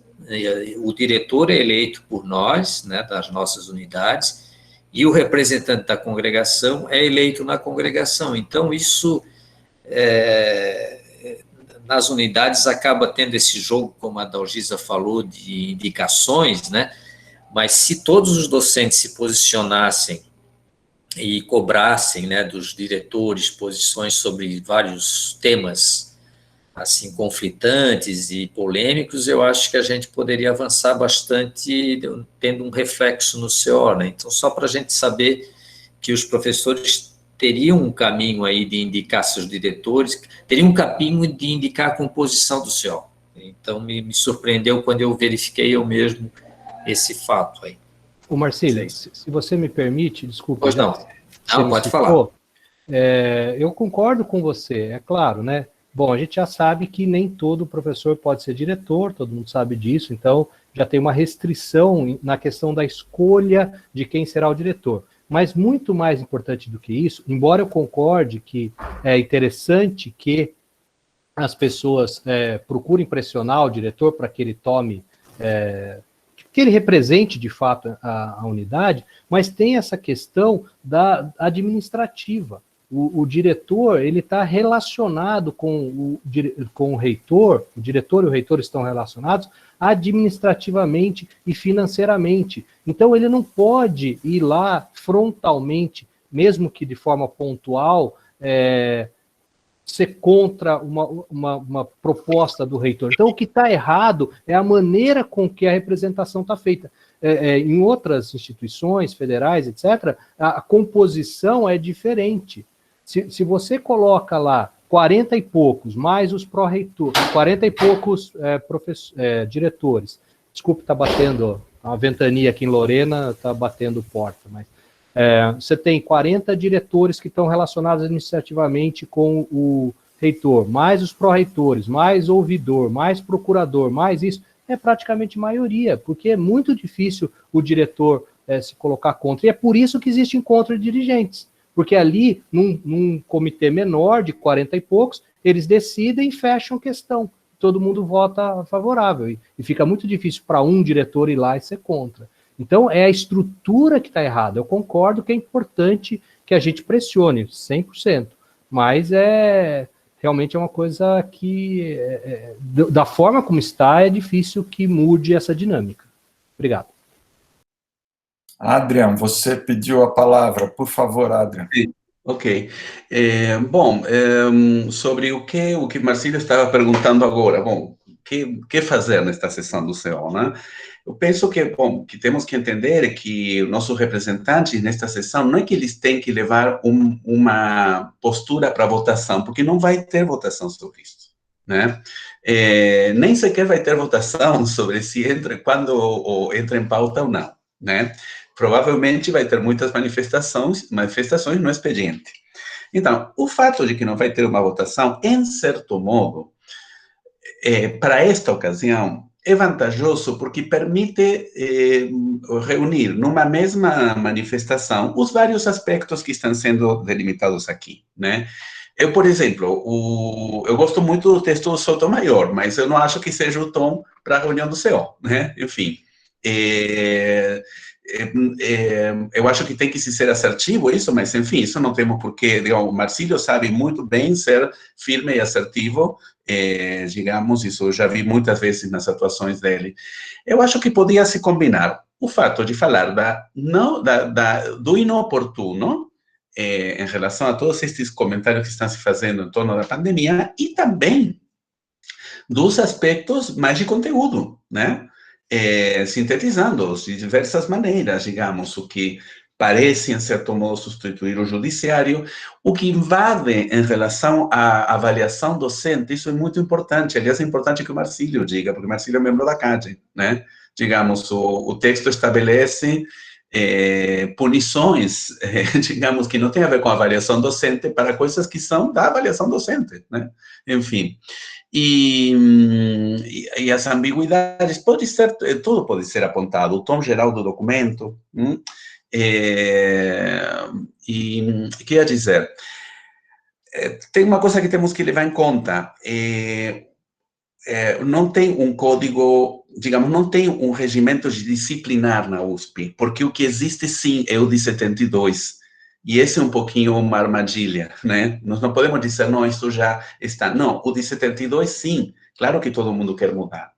O diretor é eleito por nós, né, das nossas unidades, e o representante da congregação é eleito na congregação. Então, isso, nas unidades, acaba tendo esse jogo, como a Dalgisa falou, de indicações, né? Mas se todos os docentes se posicionassem e cobrassem, né, dos diretores posições sobre vários temas assim conflitantes e polêmicos, eu acho que a gente poderia avançar bastante, tendo um reflexo no CO, né? Então, só para a gente saber que os professores teriam um caminho aí de indicar seus diretores, teriam um caminho de indicar a composição do CO. Então, me surpreendeu quando eu verifiquei eu mesmo esse fato aí. O Marcílio, se você me permite, desculpa. Pois não. Não, pode falar. Eu concordo com você, é claro, né? Bom, a gente já sabe que nem todo professor pode ser diretor, todo mundo sabe disso, então já tem uma restrição na questão da escolha de quem será o diretor. Mas muito mais importante do que isso, embora eu concorde que é interessante que as pessoas procurem pressionar o diretor para que ele tome, que ele represente de fato a unidade, mas tem essa questão da administrativa. O diretor, ele está relacionado com o reitor, o diretor e o reitor estão relacionados administrativamente e financeiramente. Então, ele não pode ir lá frontalmente, mesmo que de forma pontual, ser contra uma proposta do reitor. Então, o que está errado é a maneira com que a representação está feita. Em outras instituições federais, etc., a composição é diferente. Se você coloca lá 40 e poucos, mais os pró-reitores, 40 e poucos diretores, desculpe, está batendo, uma ventania aqui em Lorena, está batendo porta, mas você tem 40 diretores que estão relacionados administrativamente com o reitor, mais os pró-reitores, mais ouvidor, mais procurador, mais isso, é praticamente maioria, porque é muito difícil o diretor se colocar contra, e é por isso que existe encontro de dirigentes. Porque ali, num comitê menor de 40 e poucos, eles decidem e fecham questão. todo mundo vota favorável, e fica muito difícil para um diretor ir lá e ser contra. Então, é a estrutura que está errada. Eu concordo que é importante que a gente pressione, 100%, mas realmente é uma coisa que, da forma como está, é difícil que mude essa dinâmica. Obrigado. Adrian, você pediu a palavra. Por favor, Adrian. Sim, ok. Bom, sobre o que Marcílio estava perguntando agora, bom, o que fazer nesta sessão do CEO, né? Eu penso que, bom, que temos que entender que nossos representantes nesta sessão, não é que eles têm que levar uma postura para votação, porque não vai ter votação sobre isso, né? Nem sequer vai ter votação sobre se quando entra em pauta ou não, né? Provavelmente vai ter muitas manifestações no expediente. Então, o fato de que não vai ter uma votação, em certo modo, para esta ocasião, é vantajoso porque permite reunir numa mesma manifestação os vários aspectos que estão sendo delimitados aqui, né? Eu, por exemplo, eu gosto muito do texto do Sotomayor, mas eu não acho que seja o tom para a reunião do CO, né? Enfim, eu acho que tem que se ser assertivo isso, mas, enfim, isso não temos porquê. O Marcílio sabe muito bem ser firme e assertivo, digamos, isso eu já vi muitas vezes nas atuações dele. Eu acho que podia se combinar o fato de falar do inoportuno, em relação a todos estes comentários que estão se fazendo em torno da pandemia, e também dos aspectos mais de conteúdo, né? Sintetizando de diversas maneiras, digamos, o que parece, em certo modo, substituir o judiciário, o que invade em relação à avaliação docente, isso é muito importante. Aliás, é importante que o Marcílio diga, porque o Marcílio é membro da CADE, né? Digamos, o texto estabelece punições, digamos, que não tem a ver com a avaliação docente para coisas que são da avaliação docente, né? Enfim. E as ambiguidades, tudo pode ser apontado, o tom geral do documento, queria dizer, tem uma coisa que temos que levar em conta, não tem um código, digamos, não tem um regimento disciplinar na USP, porque o que existe, sim, é o de 72, e esse é um pouquinho uma armadilha, né? Nós não podemos dizer, não, isso já está. Não, o de 72, sim, claro que todo mundo quer mudar.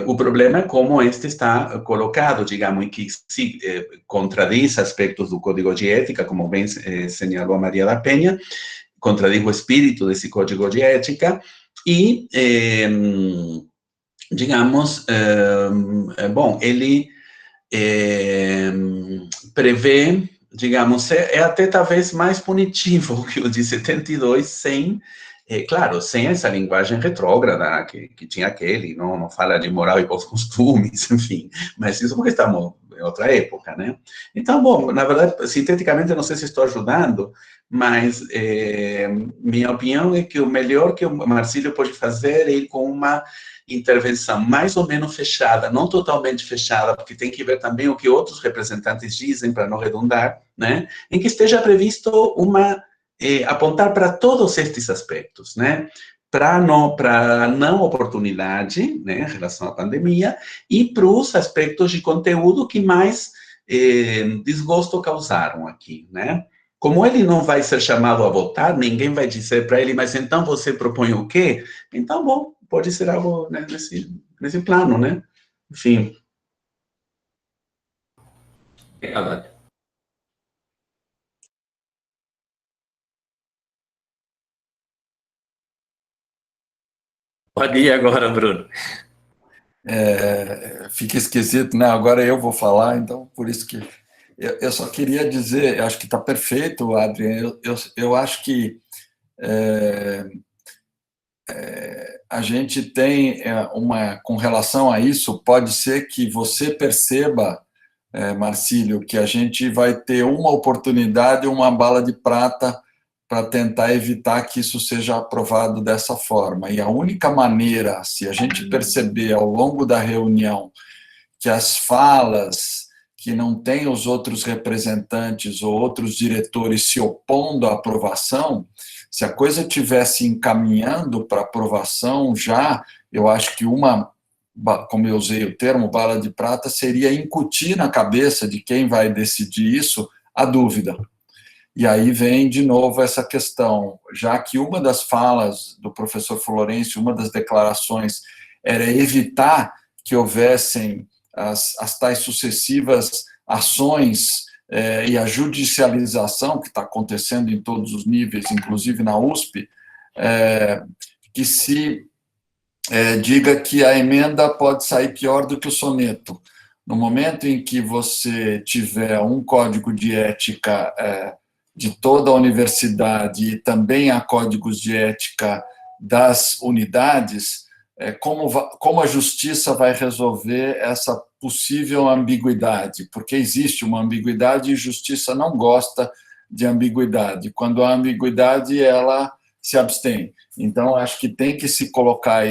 O problema é como este está colocado, digamos, em que se contradiz aspectos do Código de Ética, como bem señalou a Maria da Penha, contradiz o espírito desse Código de Ética, e, digamos, bom, ele prevê, digamos, até talvez mais punitivo que o de 72, sem, claro, sem essa linguagem retrógrada que tinha aquele, não fala de moral e bons costumes, enfim, mas isso porque estamos em outra época, né? Então, bom, na verdade, sinteticamente, não sei se estou ajudando, mas minha opinião é que o melhor que o Marcílio pode fazer é ir com uma intervenção mais ou menos fechada, não totalmente fechada, porque tem que ver também o que outros representantes dizem, para não redundar, né? Em que esteja previsto apontar para todos estes aspectos, né? Para não oportunidade, né, em relação à pandemia, e para os aspectos de conteúdo que mais desgosto causaram aqui, né? Como ele não vai ser chamado a votar, ninguém vai dizer para ele, mas então você propõe o quê? Então, bom, pode ser algo, né, nesse plano, né? Enfim. Obrigado. Pode ir agora, Bruno. Fica esquisito, né? Agora eu vou falar, então por isso que eu só queria dizer, eu acho que está perfeito, Adrian, eu acho que a gente tem com relação a isso, pode ser que você perceba, Marcílio, que a gente vai ter uma oportunidade, uma bala de prata para tentar evitar que isso seja aprovado dessa forma. E a única maneira, se a gente perceber ao longo da reunião que as falas que não têm os outros representantes ou outros diretores se opondo à aprovação, Se a coisa estivesse encaminhando para aprovação já, eu acho que como eu usei o termo, bala de prata, seria incutir na cabeça de quem vai decidir isso a dúvida. E aí vem de novo essa questão, já que uma das falas do professor Florencio, uma das declarações, era evitar que houvessem as tais sucessivas ações e a judicialização que está acontecendo em todos os níveis, inclusive na USP, que se diga que a emenda pode sair pior do que o soneto. No momento em que você tiver um código de ética de toda a universidade e também há códigos de ética das unidades, como a justiça vai resolver essa possível ambiguidade? Porque existe uma ambiguidade e a justiça não gosta de ambiguidade. Quando há ambiguidade, ela se abstém. Então, acho que tem que se colocar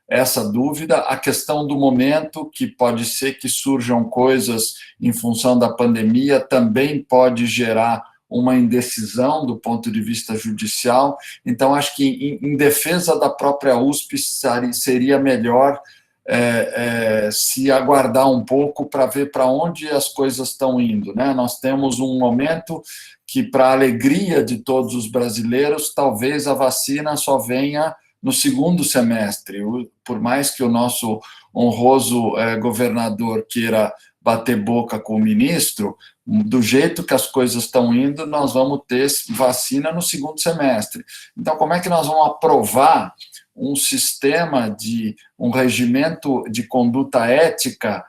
essa dúvida. A questão do momento, que pode ser que surjam coisas em função da pandemia, também pode gerar uma indecisão do ponto de vista judicial. Então, acho que, em defesa da própria USP, seria melhor se aguardar um pouco para ver para onde as coisas estão indo, né? Nós temos um momento que, para a alegria de todos os brasileiros, talvez a vacina só venha no segundo semestre. Por mais que o nosso honroso governador queira bater boca com o ministro, do jeito que as coisas estão indo, nós vamos ter vacina no segundo semestre. Então, como é que nós vamos aprovar um sistema um regimento de conduta ética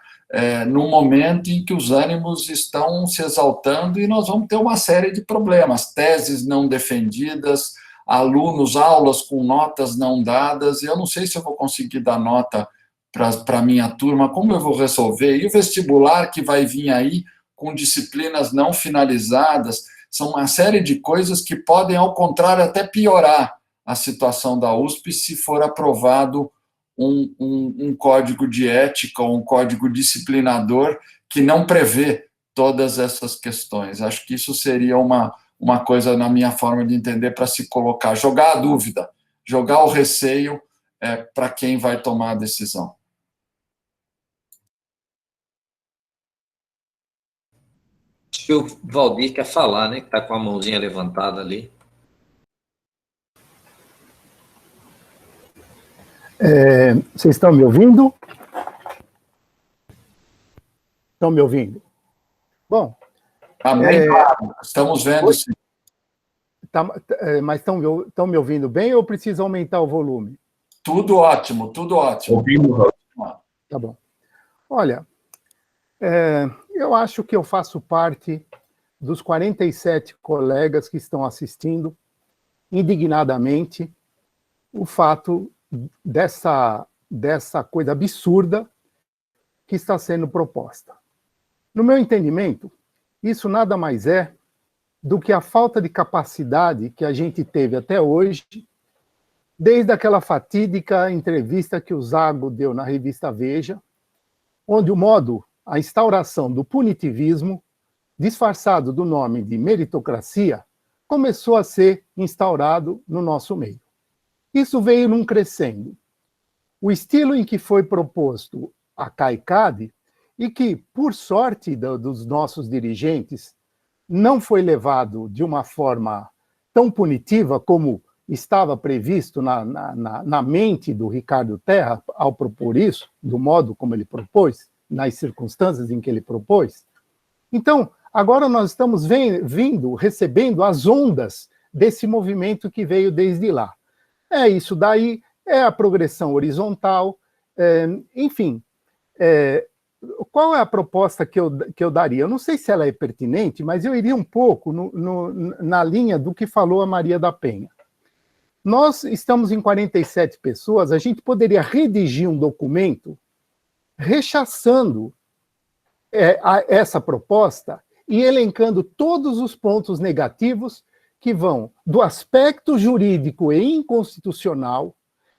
no momento em que os ânimos estão se exaltando e nós vamos ter uma série de problemas, teses não defendidas, alunos, aulas com notas não dadas, e eu não sei se eu vou conseguir dar nota para a minha turma, como eu vou resolver? E o vestibular que vai vir aí com disciplinas não finalizadas, são uma série de coisas que podem, ao contrário, até piorar a situação da USP se for aprovado um código de ética, um código disciplinador que não prevê todas essas questões. Acho que isso seria uma coisa, na minha forma de entender, para se colocar, jogar a dúvida, jogar o receio para quem vai tomar a decisão. Acho que o Valdir quer falar, né? Que está com a mãozinha levantada ali. Vocês estão me ouvindo? Estão me ouvindo? Bom. Estamos vendo. Sim. Mas estão me ouvindo bem ou preciso aumentar o volume? Tudo ótimo, tudo ótimo. Ouvimos. Tá bom. Olha, eu acho que eu faço parte dos 47 colegas que estão assistindo indignadamente o fato dessa coisa absurda que está sendo proposta. No meu entendimento, isso nada mais é do que a falta de capacidade que a gente teve até hoje, desde aquela fatídica entrevista que o Zago deu na revista Veja, onde a instauração do punitivismo, disfarçado do nome de meritocracia, começou a ser instaurado no nosso meio. Isso veio num crescendo. O estilo em que foi proposto a CAICAD, e que, por sorte dos nossos dirigentes, não foi levado de uma forma tão punitiva como estava previsto na mente do Ricardo Terra ao propor isso, do modo como ele propôs, nas circunstâncias em que ele propôs. Então, agora nós estamos recebendo as ondas desse movimento que veio desde lá. É isso daí, é a progressão horizontal, enfim. Qual é a proposta que eu daria? Eu não sei se ela é pertinente, mas eu iria um pouco na linha do que falou a Maria da Penha. Nós estamos em 47 pessoas, a gente poderia redigir um documento rechaçando essa proposta e elencando todos os pontos negativos que vão do aspecto jurídico e inconstitucional,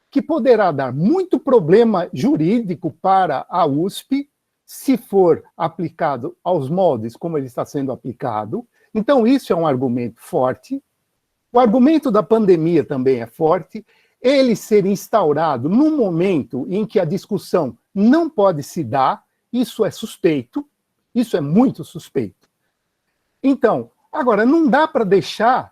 que poderá dar muito problema jurídico para a USP, se for aplicado aos moldes como ele está sendo aplicado. Então, isso é um argumento forte. O argumento da pandemia também é forte. Ele ser instaurado num momento em que a discussão não pode se dar, isso é suspeito, isso é muito suspeito. Então, agora, não dá para deixar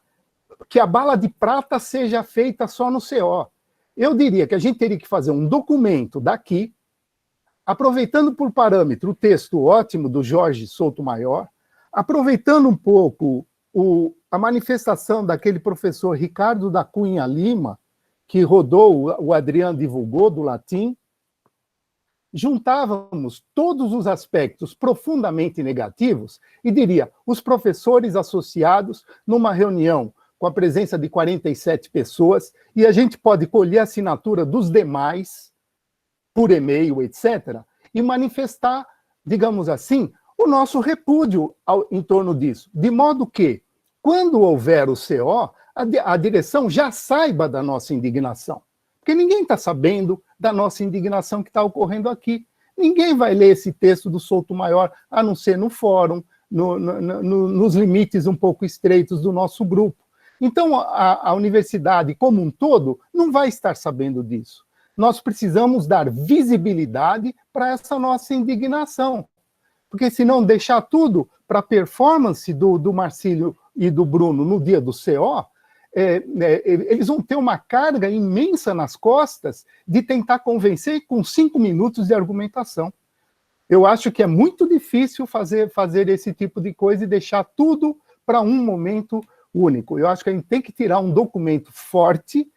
que a bala de prata seja feita só no CO. Eu diria que a gente teria que fazer um documento daqui, aproveitando por parâmetro o texto ótimo do Jorge Souto-Maior, aproveitando um pouco a manifestação daquele professor Ricardo da Cunha Lima, que rodou, o Adriano divulgou, do latim, juntávamos todos os aspectos profundamente negativos e diria, os professores associados numa reunião com a presença de 47 pessoas, e a gente pode colher a assinatura dos demais, por e-mail, etc., e manifestar, digamos assim, o nosso repúdio em torno disso, de modo que, quando houver o CO, a direção já saiba da nossa indignação. Porque ninguém está sabendo da nossa indignação que está ocorrendo aqui. Ninguém vai ler esse texto do Souto-Maior, a não ser no fórum, nos limites um pouco estreitos do nosso grupo. Então, a universidade como um todo não vai estar sabendo disso. Nós precisamos dar visibilidade para essa nossa indignação. Porque senão deixar tudo para a performance do Marcílio e do Bruno no dia do CO, eles vão ter uma carga imensa nas costas de tentar convencer com 5 minutos de argumentação. Eu acho que é muito difícil fazer esse tipo de coisa e deixar tudo para um momento único. Eu acho que a gente tem que tirar um documento forte,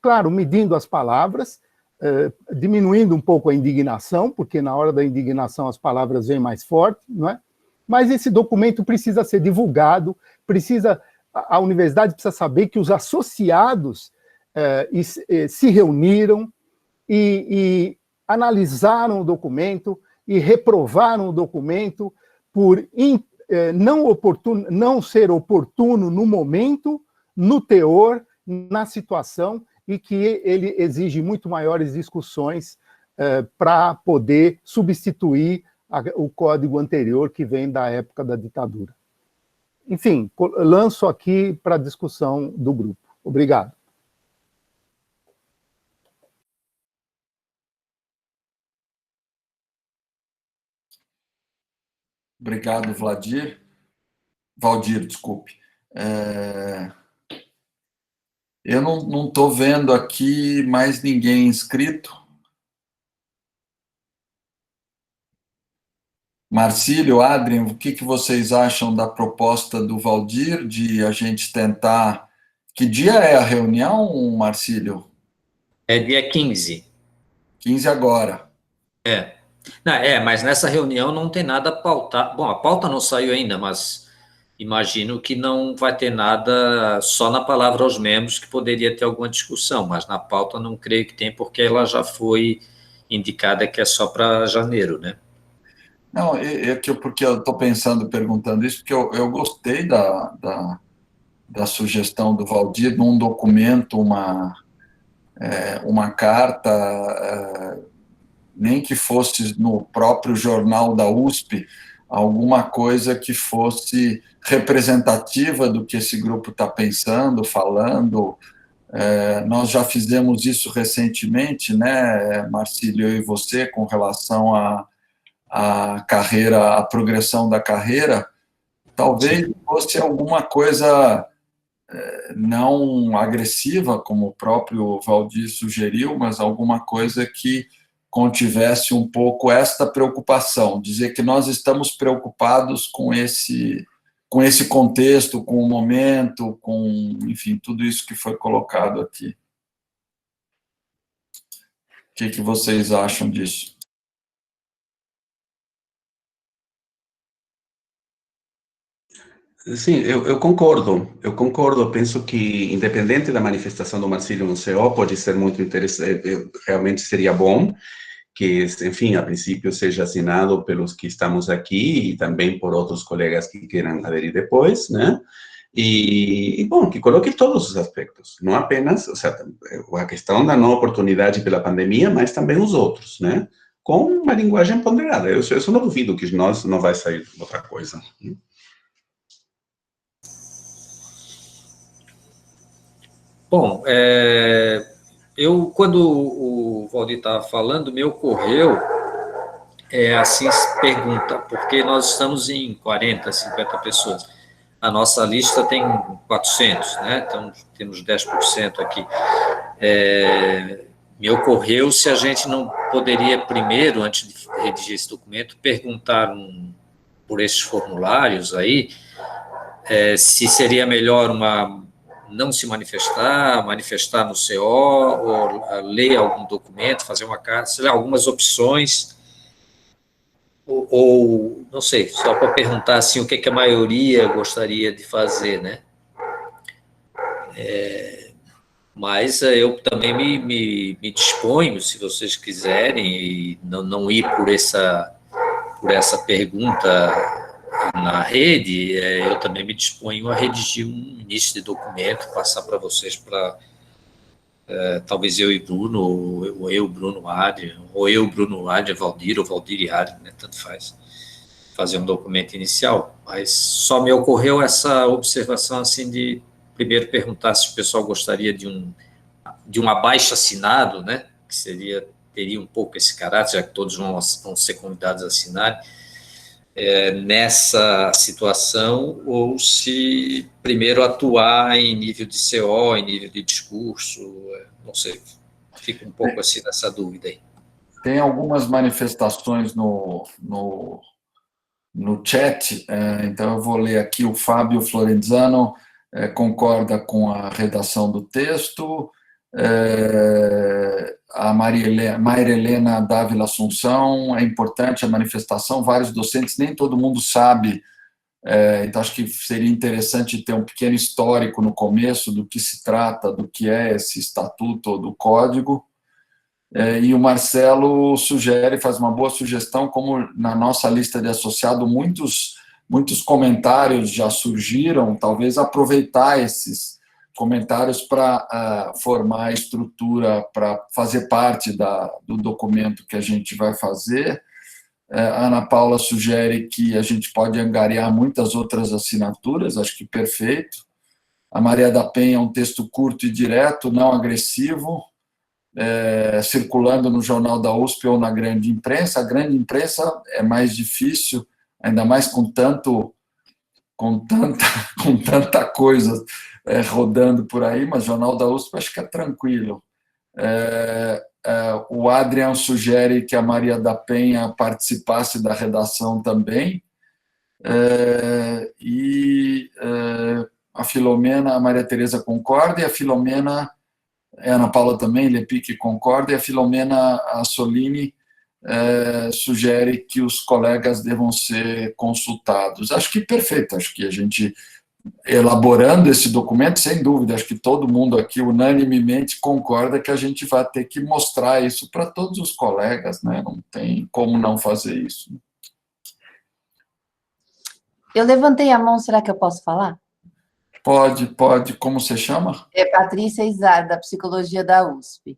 claro, medindo as palavras, diminuindo um pouco a indignação, porque na hora da indignação as palavras vêm mais fortes, não é? Mas esse documento precisa ser divulgado, a universidade precisa saber que os associados se reuniram e analisaram o documento e reprovaram o documento por não ser oportuno no momento, no teor, na situação, e que ele exige muito maiores discussões para poder substituir o código anterior que vem da época da ditadura. Enfim, lanço aqui para a discussão do grupo. Obrigado. Obrigado, Valdir, desculpe. Eu não estou vendo aqui mais ninguém inscrito. Marcílio, Adrien, o que vocês acham da proposta do Valdir de a gente tentar... Que dia é a reunião, Marcílio? É dia 15. 15 agora. Mas nessa reunião não tem nada pautado. Bom, a pauta não saiu ainda, mas imagino que não vai ter nada só na palavra aos membros, que poderia ter alguma discussão, mas na pauta não creio que tem, porque ela já foi indicada que é só para janeiro, né? Não, porque eu estou perguntando isso, porque eu gostei da sugestão do Valdir num documento, uma carta, nem que fosse no próprio jornal da USP, alguma coisa que fosse representativa do que esse grupo está pensando, falando. Nós já fizemos isso recentemente, né, Marcílio, eu e você, com relação à carreira, à progressão da carreira. Talvez fosse alguma coisa não agressiva, como o próprio Valdir sugeriu, mas alguma coisa que contivesse um pouco esta preocupação, dizer que nós estamos preocupados com esse contexto, com o momento, com, enfim, tudo isso que foi colocado aqui. O que vocês acham disso? Sim, eu concordo, penso que, independente da manifestação do Marcílio no CO, pode ser muito interessante, realmente seria bom que, enfim, a princípio seja assinado pelos que estamos aqui e também por outros colegas que queiram aderir depois, né? E bom, que coloque todos os aspectos, não apenas, ou seja, a questão da não oportunidade pela pandemia, mas também os outros, né? Com uma linguagem ponderada. Eu só não duvido que nós não vai sair outra coisa. Bom, quando o Valdir estava falando, me ocorreu assim, pergunta, porque nós estamos em 40, 50 pessoas. A nossa lista tem 400, né? Então, temos 10% aqui. Me ocorreu se a gente não poderia primeiro, antes de redigir esse documento, perguntar por esses formulários aí, se seria melhor não se manifestar no CO, ou ler algum documento, fazer uma carta, sei lá, algumas opções, ou não sei, só para perguntar assim, o que a maioria gostaria de fazer, né? Mas eu também me disponho, se vocês quiserem, e não ir por essa pergunta na rede, eu também me disponho a redigir um início de documento, passar para vocês, para talvez eu e Bruno, ou eu, Bruno, Adrian, ou eu, Bruno, Adrian, Valdir, ou Valdir e Adrian, né, tanto faz, fazer um documento inicial. Mas só me ocorreu essa observação, assim, de primeiro perguntar se o pessoal gostaria de um abaixo-assinado, né, que teria um pouco esse caráter, já que todos vão ser convidados a assinarem, nessa situação, ou se primeiro atuar em nível de CO, em nível de discurso, não sei, fica um pouco assim nessa dúvida aí. Tem algumas manifestações no chat, então eu vou ler aqui. O Fábio Florenzano concorda com a redação do texto, a Maria Helena Dávila Assunção, é importante a manifestação, vários docentes, nem todo mundo sabe, então acho que seria interessante ter um pequeno histórico no começo do que se trata, do que é esse estatuto ou do código. E o Marcelo faz uma boa sugestão, como na nossa lista de associado muitos comentários já surgiram, talvez aproveitar esses comentários para formar a estrutura, para fazer parte do documento que a gente vai fazer. A Ana Paula sugere que a gente pode angariar muitas outras assinaturas, acho que perfeito. A Maria da Penha, um texto curto e direto, não agressivo, circulando no Jornal da USP ou na grande imprensa. A grande imprensa é mais difícil, ainda mais com tanta coisa rodando por aí, mas o Jornal da USP acho que é tranquilo. O Adrian sugere que a Maria da Penha participasse da redação também, e a Filomena, a Maria Tereza concorda, e a Filomena, a Ana Paula também, Lepic concorda, e a Filomena Assolini sugere que os colegas devam ser consultados. Acho que perfeito, acho que a gente, elaborando esse documento, sem dúvida, acho que todo mundo aqui unanimemente concorda que a gente vai ter que mostrar isso para todos os colegas, né? Não tem como não fazer isso. Eu levantei a mão, será que eu posso falar? Pode. Como você chama? Patrícia Izar, da Psicologia da USP.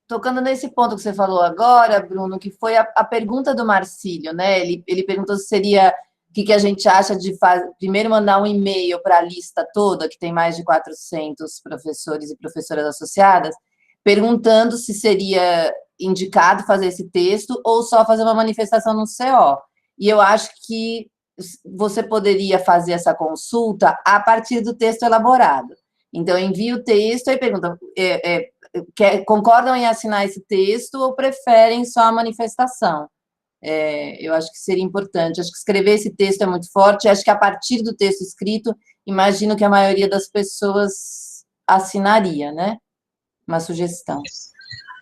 Tocando nesse ponto que você falou agora, Bruno, que foi a pergunta do Marcílio, né? Ele perguntou se seria, o que a gente acha de primeiro mandar um e-mail para a lista toda, que tem mais de 400 professores e professoras associadas, perguntando se seria indicado fazer esse texto ou só fazer uma manifestação no CO. E eu acho que você poderia fazer essa consulta a partir do texto elaborado. Então, envia o texto e pergunta, concordam em assinar esse texto ou preferem só a manifestação? Eu acho que seria importante. Acho que escrever esse texto é muito forte. Acho que a partir do texto escrito, imagino que a maioria das pessoas assinaria, né? Uma sugestão.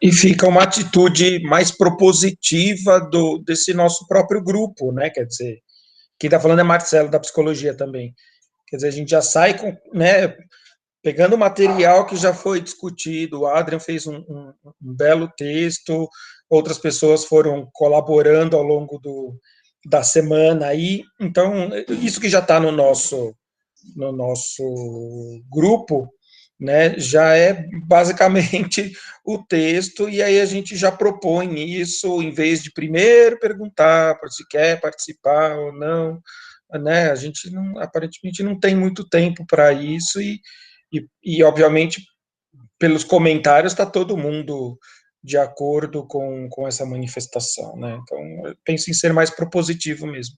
E fica uma atitude mais propositiva desse nosso próprio grupo, né? Quer dizer, quem está falando é Marcelo, da Psicologia também. Quer dizer, a gente já sai com, né, pegando o material que já foi discutido. O Adrian fez um belo texto, outras pessoas foram colaborando ao longo da semana aí. Então, isso que já está no nosso grupo, né, já é basicamente o texto, e aí a gente já propõe isso, em vez de primeiro perguntar se quer participar ou não, né, a gente aparentemente não tem muito tempo para isso, e E obviamente, pelos comentários, está todo mundo de acordo com essa manifestação, né? Então, eu penso em ser mais propositivo mesmo.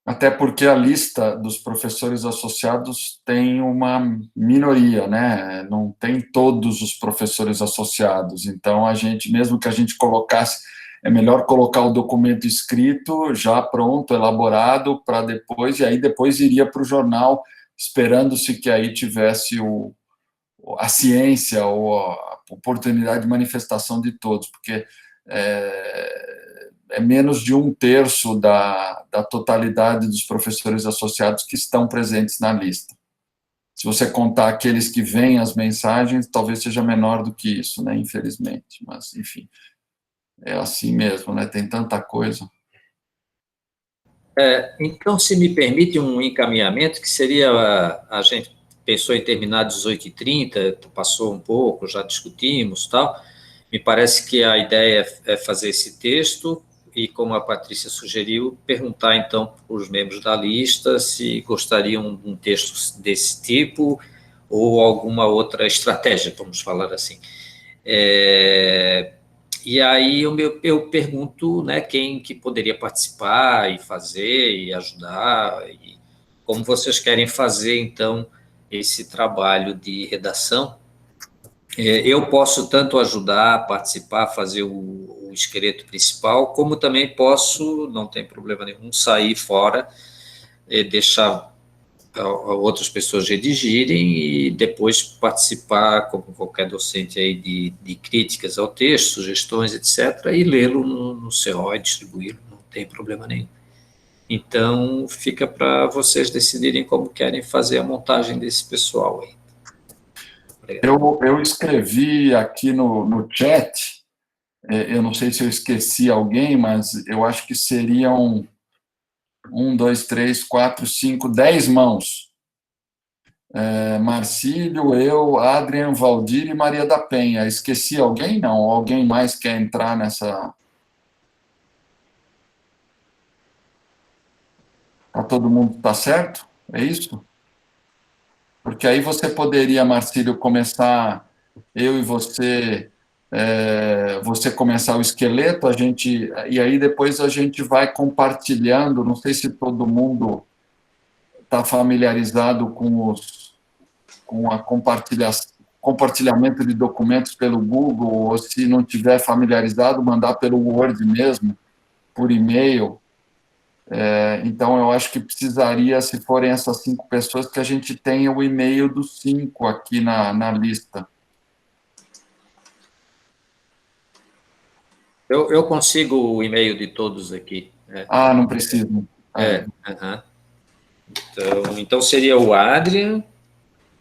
Até porque a lista dos professores associados tem uma minoria, né? Não tem todos os professores associados. Então, mesmo que a gente colocasse, é melhor colocar o documento escrito, já pronto, elaborado, para depois, e aí depois iria para o jornal, esperando-se que aí tivesse a ciência ou a oportunidade de manifestação de todos, porque é menos de 1/3 da totalidade dos professores associados que estão presentes na lista. Se você contar aqueles que veem as mensagens, talvez seja menor do que isso, né, infelizmente, mas, enfim, é assim mesmo, né, tem tanta coisa. Então, se me permite um encaminhamento, que seria, a gente pensou em terminar às 18h30, passou um pouco, já discutimos, tal. Me parece que a ideia é fazer esse texto e, como a Patrícia sugeriu, perguntar, então, para os membros da lista se gostariam de um texto desse tipo ou alguma outra estratégia, vamos falar assim. E aí eu pergunto, né, quem que poderia participar e fazer e ajudar, e como vocês querem fazer, então, esse trabalho de redação. Eu posso tanto ajudar, participar, fazer o esqueleto principal, como também posso, não tem problema nenhum, sair fora, deixar outras pessoas redigirem e depois participar, como qualquer docente aí, de críticas ao texto, sugestões, etc., e lê-lo no CO e distribuí-lo, não tem problema nenhum. Então, fica para vocês decidirem como querem fazer a montagem desse pessoal aí. Eu escrevi aqui no chat, eu não sei se eu esqueci alguém, mas eu acho que seriam 1, 2, 3, 4, 5, 10 mãos. Marcílio, eu, Adrian, Valdir e Maria da Penha. Esqueci alguém? Não? Alguém mais quer entrar nessa... Todo mundo está certo? É isso? Porque aí você poderia, Marcílio, começar, eu e você, você começar o esqueleto, e aí depois a gente vai compartilhando, não sei se todo mundo está familiarizado com a compartilhamento de documentos pelo Google, ou se não tiver familiarizado, mandar pelo Word mesmo, por e-mail. Então, eu acho que precisaria, se forem essas 5 pessoas, que a gente tenha o e-mail dos 5 aqui na lista. Eu consigo o e-mail de todos aqui. Não preciso. Então, seria o Adrian,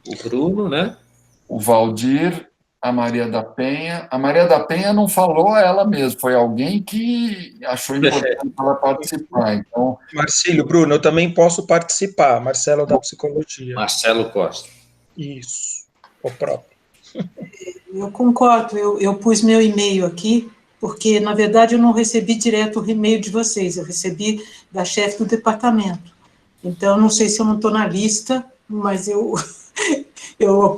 o Bruno, né? O Valdir, a Maria da Penha. A Maria da Penha não falou ela mesma, foi alguém que achou importante ela participar. Então... Marcílio, Bruno, eu também posso participar. Marcelo da Psicologia. Marcelo Costa. Isso, o próprio. Eu concordo, eu pus meu e-mail aqui, porque, na verdade, eu não recebi direto o e-mail de vocês, eu recebi da chefe do departamento. Então, não sei se eu não estou na lista, mas eu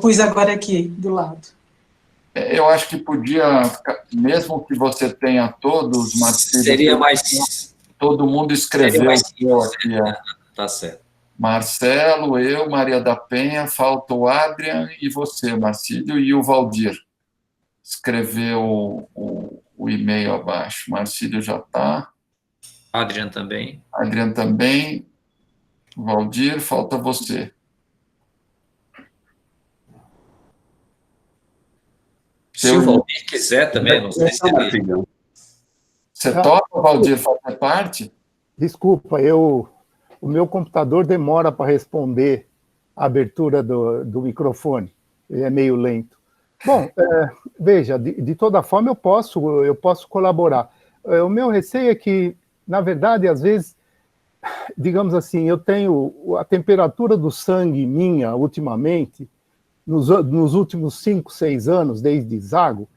pus agora aqui, do lado. Eu acho que podia, mesmo que você tenha todos, Marcelo, seria mais... Todo mundo escreveu aqui. Tá certo. Marcelo, eu, Maria da Penha, falta o Adrian e você, Marcílio, e o Valdir. Escreveu o e-mail abaixo. Marcílio já está. Adrian também. Adrian também. Valdir, falta você. Se o Valdir quiser também, não sei se ele... Você topa, Valdir, fazer parte? Desculpa, o meu computador demora para responder a abertura do microfone. Ele é meio lento. Bom, veja, de toda forma eu posso colaborar. O meu receio é que, na verdade, às vezes, digamos assim, eu tenho a temperatura do sangue minha, ultimamente, nos últimos 5, 6 anos, desde Zago,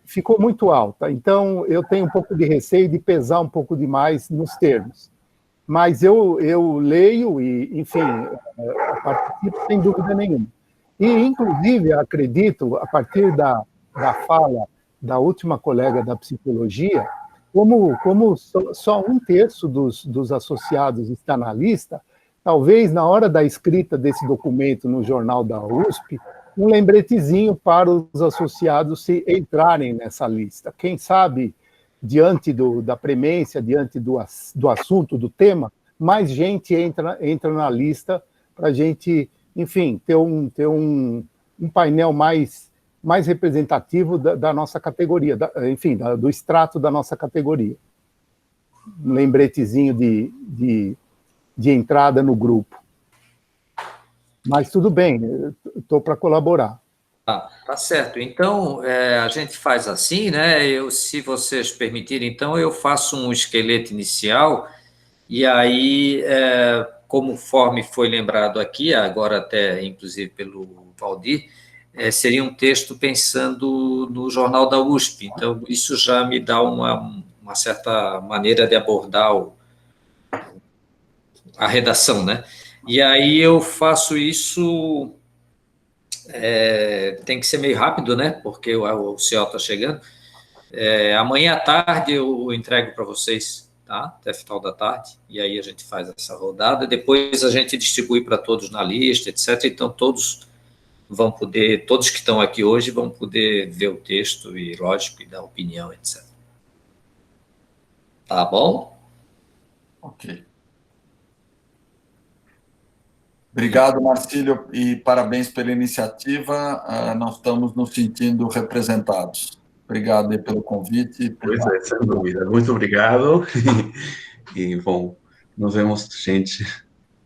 ficou muito alta. Então, eu tenho um pouco de receio de pesar um pouco demais nos termos. Mas eu leio e, enfim, participo sem dúvida nenhuma. E, inclusive, acredito, a partir da fala da última colega da psicologia, como só 1/3 dos associados está na lista, talvez na hora da escrita desse documento no jornal da USP, um lembretezinho para os associados se entrarem nessa lista. Quem sabe, diante da premência, diante do assunto, do tema, mais gente entra na lista para a gente, enfim, ter um painel mais representativo da nossa categoria, enfim, do extrato da nossa categoria. Um lembretezinho de entrada no grupo. Mas tudo bem, estou para colaborar. Tá certo. Então, a gente faz assim, né? Se vocês permitirem, então, eu faço um esqueleto inicial, e aí, conforme foi lembrado aqui, agora até, inclusive, pelo Valdir, seria um texto pensando no jornal da USP. Então, isso já me dá uma certa maneira de abordar a redação, né? E aí eu faço isso, tem que ser meio rápido, né? Porque o CEO está chegando. Amanhã à tarde eu entrego para vocês, tá? Até final da tarde. E aí a gente faz essa rodada. Depois a gente distribui para todos na lista, etc. Então todos vão poder, todos que estão aqui hoje vão poder ver o texto e, lógico, e dar opinião, etc. Tá bom? Ok. Obrigado, Marcílio, e parabéns pela iniciativa. Nós estamos nos sentindo representados. Obrigado aí pelo convite. Pois é, sem dúvida. Muito obrigado. E, bom, nos vemos, gente.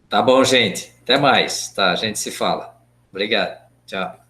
Tá bom, gente. Até mais. Tá, a gente se fala. Obrigado. Tchau.